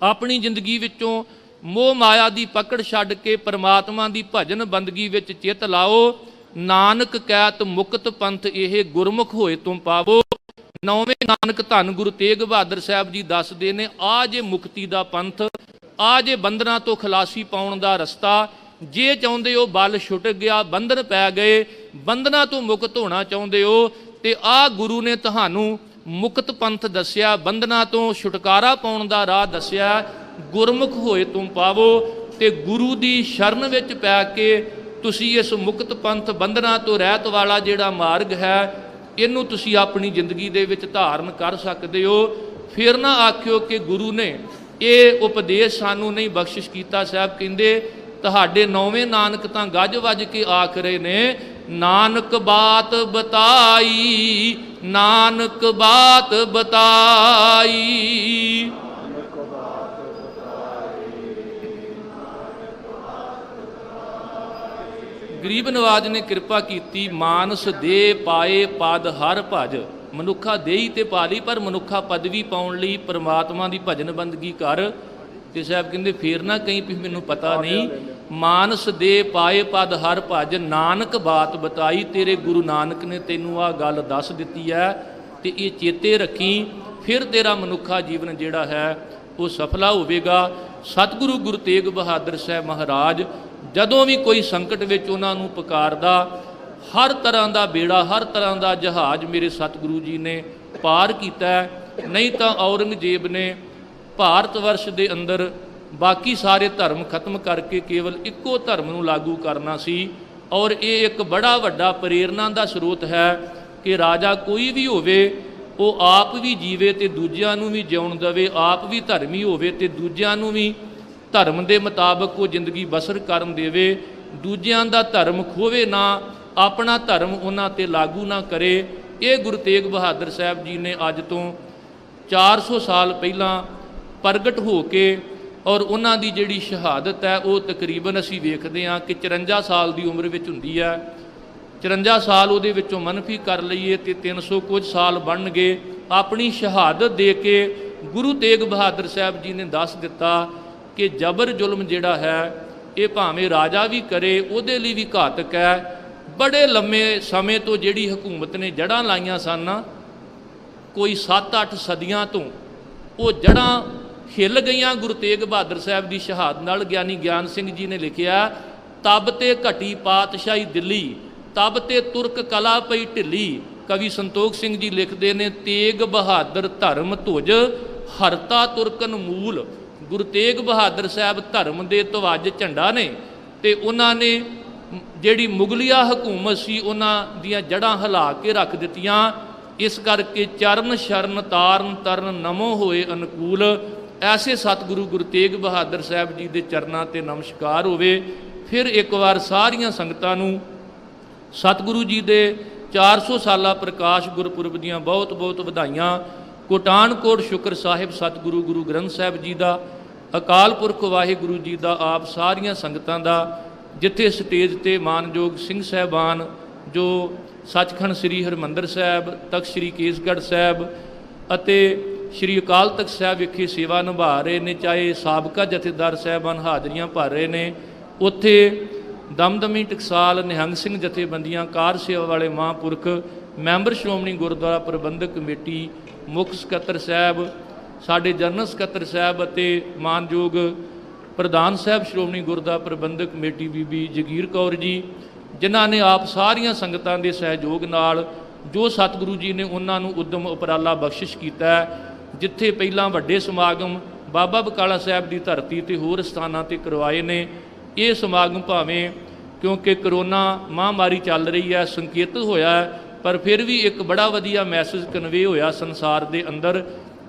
ਆਪਣੀ ਜ਼ਿੰਦਗੀ ਵਿੱਚੋਂ ਮੋਹ ਮਾਇਆ ਦੀ ਪਕੜ ਛੱਡ ਕੇ ਪਰਮਾਤਮਾ ਦੀ ਭਜਨ ਬੰਦਗੀ ਵਿੱਚ ਚਿੱਤ ਲਾਓ। ਨਾਨਕ ਕਹਿਤ ਮੁਕਤ ਪੰਥ ਇਹ ਗੁਰਮੁਖ ਹੋਏ ਤੁਮ ਪਾਵੋ। ਨੌਵੇਂ ਨਾਨਕ ਧੰਨ ਗੁਰੂ ਤੇਗ ਬਹਾਦਰ ਸਾਹਿਬ ਜੀ ਦੱਸਦੇ ਨੇ ਆ ਜੇ ਮੁਕਤੀ ਦਾ ਪੰਥ, ਆ ਜੇ ਬੰਧਨਾਂ ਤੋਂ ਖਲਾਸੀ ਪਾਉਣ ਦਾ ਰਸਤਾ। ਜੇ ਚਾਹੁੰਦੇ ਹੋ ਬਲ ਛੁੱਟ ਗਿਆ, ਬੰਧਨ ਪੈ ਗਏ, ਬੰਧਨਾਂ ਤੋਂ ਮੁਕਤ ਹੋਣਾ ਚਾਹੁੰਦੇ ਹੋ ਤੇ ਆ ਗੁਰੂ ਨੇ ਤੁਹਾਨੂੰ ਮੁਕਤ ਪੰਥ ਦੱਸਿਆ, ਬੰਧਨਾਂ ਤੋਂ ਛੁਟਕਾਰਾ ਪਾਉਣ ਦਾ ਰਾਹ ਦੱਸਿਆ। ਗੁਰਮੁਖ ਹੋਏ ਤੁਮ ਪਾਵੋ ਤੇ ਗੁਰੂ ਦੀ ਸ਼ਰਨ ਵਿੱਚ ਪੈ ਕੇ ਤੁਸੀਂ ਇਸ ਮੁਕਤ ਪੰਥ ਬੰਧਨਾਂ ਤੋਂ ਰਹਿਤ ਵਾਲਾ ਜਿਹੜਾ ਮਾਰਗ ਹੈ ਇਹਨੂੰ ਤੁਸੀਂ ਆਪਣੀ ਜ਼ਿੰਦਗੀ ਦੇ ਵਿੱਚ ਧਾਰਨ ਕਰ ਸਕਦੇ ਹੋ। ਫਿਰ ਨਾ ਆਖਿਓ ਕਿ ਗੁਰੂ ਨੇ ਇਹ ਉਪਦੇਸ਼ ਸਾਨੂੰ ਨਹੀਂ ਬਖਸ਼ਿਸ਼ ਕੀਤਾ। ਸਾਹਿਬ ਕਹਿੰਦੇ ਤੁਹਾਡੇ ਨੌਵੇਂ ਨਾਨਕ ਤਾਂ ਗੱਜ ਵੱਜ ਕੇ ਆਖ ਰਹੇ ਨੇ ਨਾਨਕ ਬਾਤ ਬਤਾਈ, ਨਾਨਕ ਬਾਤ ਬਤਾਈ। ਗਰੀਬ ਨਵਾਜ ਨੇ ਕਿਰਪਾ ਕੀਤੀ, ਮਾਨਸ ਦੇ ਪਾਏ ਪਦ ਹਰ ਭਜ। ਮਨੁੱਖਾ ਦੇਈ ਤੇ ਪਾ ਲਈ, ਪਰ ਮਨੁੱਖਾ ਪਦਵੀ ਪਾਉਣ ਲਈ ਪਰਮਾਤਮਾ ਦੀ ਭਜਨ ਬੰਦਗੀ ਕਰ। ਤੇ ਸਾਹਿਬ ਕਹਿੰਦੇ ਫੇਰ ਨਾ ਕहीं ਵੀ ਮੈਨੂੰ ਪਤਾ ਨਹੀਂ। ਮਾਨਸ ਦੇ ਪਾਏ ਪਦ ਹਰ ਭਜ, ਨਾਨਕ ਬਾਤ ਬਤਾਈ। ਤੇਰੇ ਗੁਰੂ ਨਾਨਕ ਨੇ ਤੈਨੂੰ ਆਹ ਗੱਲ ਦੱਸ ਦਿੱਤੀ ਹੈ ਤੇ ਇਹ ਚੇਤੇ ਰੱਖੀ, ਫਿਰ ਤੇਰਾ ਮਨੁੱਖਾ ਜੀਵਨ ਜਿਹੜਾ ਹੈ ਉਹ ਸਫਲਾ ਹੋਵੇਗਾ। ਸਤਿਗੁਰੂ ਗੁਰੂ ਤੇਗ ਬਹਾਦਰ ਸਾਹਿਬ ਮਹਾਰਾਜ ਜਦੋਂ ਵੀ ਕੋਈ ਸੰਕਟ ਵਿੱਚ ਉਹਨਾਂ ਨੂੰ ਪੁਕਾਰਦਾ, ਹਰ ਤਰ੍ਹਾਂ ਦਾ ਬੇੜਾ, ਹਰ ਤਰ੍ਹਾਂ ਦਾ ਜਹਾਜ਼ ਮੇਰੇ ਸਤਿਗੁਰੂ ਜੀ ਨੇ ਪਾਰ ਕੀਤਾ। ਨਹੀਂ ਤਾਂ ਔਰੰਗਜ਼ੇਬ ਨੇ ਭਾਰਤ ਵਰਸ਼ ਦੇ ਅੰਦਰ ਬਾਕੀ ਸਾਰੇ ਧਰਮ ਖਤਮ ਕਰਕੇ ਕੇਵਲ ਇੱਕੋ ਧਰਮ ਨੂੰ ਲਾਗੂ ਕਰਨਾ ਸੀ। ਔਰ ਇਹ ਇੱਕ ਬੜਾ ਵੱਡਾ ਪ੍ਰੇਰਨਾ ਦਾ ਸਰੋਤ ਹੈ ਕਿ ਰਾਜਾ ਕੋਈ ਵੀ ਹੋਵੇ ਉਹ ਆਪ ਵੀ ਜੀਵੇ ਤੇ ਦੂਜਿਆਂ ਨੂੰ ਵੀ ਜਿਉਣ ਦੇਵੇ, ਆਪ ਵੀ ਧਰਮੀ ਹੋਵੇ ਤੇ ਦੂਜਿਆਂ ਨੂੰ ਵੀ ਧਰਮ ਦੇ ਮੁਤਾਬਕ ਉਹ ਜ਼ਿੰਦਗੀ ਬਸਰ ਕਰਨ ਦੇਵੇ। ਦੂਜਿਆਂ ਦਾ ਧਰਮ ਖੋਵੇ ਨਾ, ਆਪਣਾ ਧਰਮ ਉਹਨਾਂ 'ਤੇ ਲਾਗੂ ਨਾ ਕਰੇ। ਇਹ ਗੁਰੂ ਤੇਗ ਬਹਾਦਰ ਸਾਹਿਬ ਜੀ ਨੇ ਅੱਜ ਤੋਂ 400 ਸਾਲ ਪਹਿਲਾਂ ਪ੍ਰਗਟ ਹੋ ਕੇ ਔਰ ਉਹਨਾਂ ਦੀ ਜਿਹੜੀ ਸ਼ਹਾਦਤ ਹੈ ਉਹ ਤਕਰੀਬਨ ਅਸੀਂ ਵੇਖਦੇ ਹਾਂ ਕਿ 54 ਸਾਲ ਦੀ ਉਮਰ ਵਿੱਚ ਹੁੰਦੀ ਹੈ। 54 ਸਾਲ ਉਹਦੇ ਵਿੱਚੋਂ ਮਨਫੀ ਕਰ ਲਈਏ ਤੇ 300 ਕੁਝ ਸਾਲ ਬਣਨਗੇ। ਆਪਣੀ ਸ਼ਹਾਦਤ ਦੇ ਕੇ ਗੁਰੂ ਤੇਗ ਬਹਾਦਰ ਸਾਹਿਬ ਜੀ ਨੇ ਦੱਸ ਦਿੱਤਾ ਕਿ ਜਬਰ ਜ਼ੁਲਮ ਜਿਹੜਾ ਹੈ ਇਹ ਭਾਵੇਂ ਰਾਜਾ ਵੀ ਕਰੇ ਉਹਦੇ ਲਈ ਵੀ ਘਾਤਕ ਹੈ। ਬੜੇ ਲੰਮੇ ਸਮੇਂ ਤੋਂ ਜਿਹੜੀ ਹਕੂਮਤ ਨੇ ਜੜ੍ਹਾਂ ਲਾਈਆਂ ਸਨ, ਕੋਈ 7-8 ਸਦੀਆਂ ਤੋਂ ਉਹ ਜੜ੍ਹਾਂ ਹਿੱਲ ਗਈਆਂ ਗੁਰੂ ਤੇਗ ਬਹਾਦਰ ਸਾਹਿਬ ਦੀ ਸ਼ਹਾਦਤ ਨਾਲ। ਗਿਆਨੀ ਗਿਆਨ ਸਿੰਘ ਜੀ ਨੇ ਲਿਖਿਆ ਤਬ ਤੇ ਘਟੀ ਪਾਤਸ਼ਾਹੀ ਦਿੱਲੀ, ਤਬ ਤੇ ਤੁਰਕ ਕਲਾ ਪਈ ਢਿੱਲੀ। ਕਵੀ ਸੰਤੋਖ ਸਿੰਘ ਜੀ ਲਿਖਦੇ ਨੇ ਤੇਗ ਬਹਾਦਰ ਧਰਮ ਧੁਜ ਹਰਤਾ ਤੁਰਕਨ ਮੂਲ। ਗੁਰੂ ਤੇਗ ਬਹਾਦਰ ਸਾਹਿਬ ਧਰਮ ਦੇ ਧਵਜ ਝੰਡਾ ਨੇ ਤੇ ਉਹਨਾਂ ਨੇ ਜਿਹੜੀ ਮੁਗਲਿਆ ਹਕੂਮਤ ਸੀ ਉਹਨਾਂ ਦੀਆਂ ਜੜ੍ਹਾਂ ਹਿਲਾ ਕੇ ਰੱਖ ਦਿੱਤੀਆਂ। ਇਸ ਕਰਕੇ ਚਰਨ ਸ਼ਰਨ ਤਾਰਨ ਤਰਨ ਨਮੋ ਹੋਏ ਅਨੁਕੂਲ। ਐਸੇ ਸਤਿਗੁਰੂ ਗੁਰੂ ਤੇਗ ਬਹਾਦਰ ਸਾਹਿਬ ਜੀ ਦੇ ਚਰਨਾਂ 'ਤੇ ਨਮਸਕਾਰ ਹੋਵੇ। ਫਿਰ ਇੱਕ ਵਾਰ ਸਾਰੀਆਂ ਸੰਗਤਾਂ ਨੂੰ ਸਤਿਗੁਰੂ ਜੀ ਦੇ 400 ਸਾਲਾ ਪ੍ਰਕਾਸ਼ ਗੁਰਪੁਰਬ ਦੀਆਂ ਬਹੁਤ ਬਹੁਤ ਵਧਾਈਆਂ। ਕੋਟਾਨਕੋਟ ਸ਼ੁਕਰ ਸਾਹਿਬ ਸਤਿਗੁਰੂ ਗੁਰੂ ਗ੍ਰੰਥ ਸਾਹਿਬ ਜੀ ਦਾ, ਅਕਾਲ ਪੁਰਖ ਵਾਹਿਗੁਰੂ ਜੀ ਦਾ, ਆਪ ਸਾਰੀਆਂ ਸੰਗਤਾਂ ਦਾ। ਜਿੱਥੇ ਸਟੇਜ ਤੇ ਮਾਨਯੋਗ ਸਿੰਘ ਸਾਹਿਬਾਨ ਜੋ ਸੱਚਖੰਡ ਸ੍ਰੀ ਹਰਿਮੰਦਰ ਸਾਹਿਬ, ਤਖਤ ਸ੍ਰੀ ਕੇਸਗੜ੍ਹ ਸਾਹਿਬ ਅਤੇ ਸ੍ਰੀ ਅਕਾਲ ਤਖਤ ਸਾਹਿਬ ਵਿਖੇ ਸੇਵਾ ਨਿਭਾ ਰਹੇ ਨੇ, ਚਾਹੇ ਸਾਬਕਾ ਜਥੇਦਾਰ ਸਾਹਿਬਾਨ ਹਾਜ਼ਰੀਆਂ ਭਰ ਰਹੇ ਨੇ, ਉੱਥੇ ਦਮਦਮੀ ਟਕਸਾਲ ਨਿਹੰਗ ਸਿੰਘ ਜਥੇਬੰਦੀਆਂ, ਕਾਰ ਸੇਵਾ ਵਾਲੇ ਮਹਾਂਪੁਰਖ, ਮੈਂਬਰ ਸ਼੍ਰੋਮਣੀ ਗੁਰਦੁਆਰਾ ਪ੍ਰਬੰਧਕ ਕਮੇਟੀ, ਮੁੱਖ ਸਕੱਤਰ ਸਾਹਿਬ, ਸਾਡੇ ਜਨਰਲ ਸਕੱਤਰ ਸਾਹਿਬ ਅਤੇ ਮਾਨਯੋਗ ਪ੍ਰਧਾਨ ਸਾਹਿਬ ਸ਼੍ਰੋਮਣੀ ਗੁਰਦੁਆਰਾ ਪ੍ਰਬੰਧਕ ਕਮੇਟੀ ਬੀਬੀ ਜਗੀਰ ਕੌਰ ਜੀ, ਜਿਨ੍ਹਾਂ ਨੇ ਆਪ ਸਾਰੀਆਂ ਸੰਗਤਾਂ ਦੇ ਸਹਿਯੋਗ ਨਾਲ ਜੋ ਸਤਿਗੁਰੂ ਜੀ ਨੇ ਉਹਨਾਂ ਨੂੰ ਉਦਮ ਉਪਰਾਲਾ ਬਖਸ਼ਿਸ਼ ਕੀਤਾ ਹੈ। ਜਿੱਥੇ ਪਹਿਲਾਂ ਵੱਡੇ ਸਮਾਗਮ ਬਾਬਾ ਬਕਾਲਾ ਸਾਹਿਬ ਦੀ ਧਰਤੀ ਤੇ ਹੋਰ ਸਥਾਨਾਂ ਤੇ ਕਰਵਾਏ ਨੇ, ਇਹ ਸਮਾਗਮ ਭਾਵੇਂ ਕਿਉਂਕਿ ਕਰੋਨਾ ਮਹਾਂਮਾਰੀ ਚੱਲ ਰਹੀ ਹੈ, ਸੰਕੇਤਿਤ ਹੋਇਆ ਹੈ, ਪਰ ਫਿਰ ਵੀ ਇੱਕ ਬੜਾ ਵਧੀਆ ਮੈਸੇਜ ਕਨਵੇ ਹੋਇਆ ਸੰਸਾਰ ਦੇ ਅੰਦਰ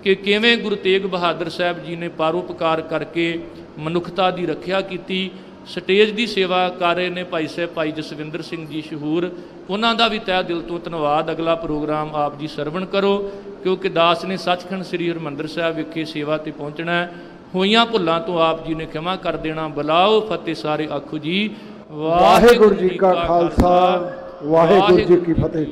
ਕਿ ਕਿਵੇਂ ਗੁਰੂ ਤੇਗ ਬਹਾਦਰ ਸਾਹਿਬ ਜੀ ਨੇ ਪਰਉਪਕਾਰ ਕਰਕੇ ਮਨੁੱਖਤਾ ਦੀ ਰੱਖਿਆ ਕੀਤੀ। ਸਟੇਜ ਦੀ ਸੇਵਾ ਕਰ ਰਹੇ ਨੇ ਭਾਈ ਸਾਹਿਬ ਭਾਈ ਜਸਵਿੰਦਰ ਸਿੰਘ ਜੀ ਸ਼ਹੂਰ, ਉਹਨਾਂ ਦਾ ਵੀ ਤਹਿ ਦਿਲ ਤੋਂ ਧੰਨਵਾਦ। ਅਗਲਾ ਪ੍ਰੋਗਰਾਮ ਆਪ ਜੀ ਸਰਵਣ ਕਰੋ, ਕਿਉਂਕਿ ਦਾਸ ਨੇ ਸੱਚਖੰਡ ਸ੍ਰੀ ਹਰਿਮੰਦਰ ਸਾਹਿਬ ਵਿਖੇ ਸੇਵਾ ਤੇ ਪਹੁੰਚਣਾ ਹੈ। ਹੋਈਆਂ ਭੁੱਲਾਂ ਤੋਂ ਆਪ ਜੀ ਨੇ ਖਿਮਾ ਕਰ ਦੇਣਾ। ਬੁਲਾਓ ਫਤਿਹ ਸਾਰੇ ਆਖੋ ਜੀ। ਵਾਹਿਗੁਰੂ ਜੀ ਕਾ ਖਾਲਸਾ, ਵਾਹਿਗੁਰੂ ਜੀ ਕੀ ਫਤਿਹ।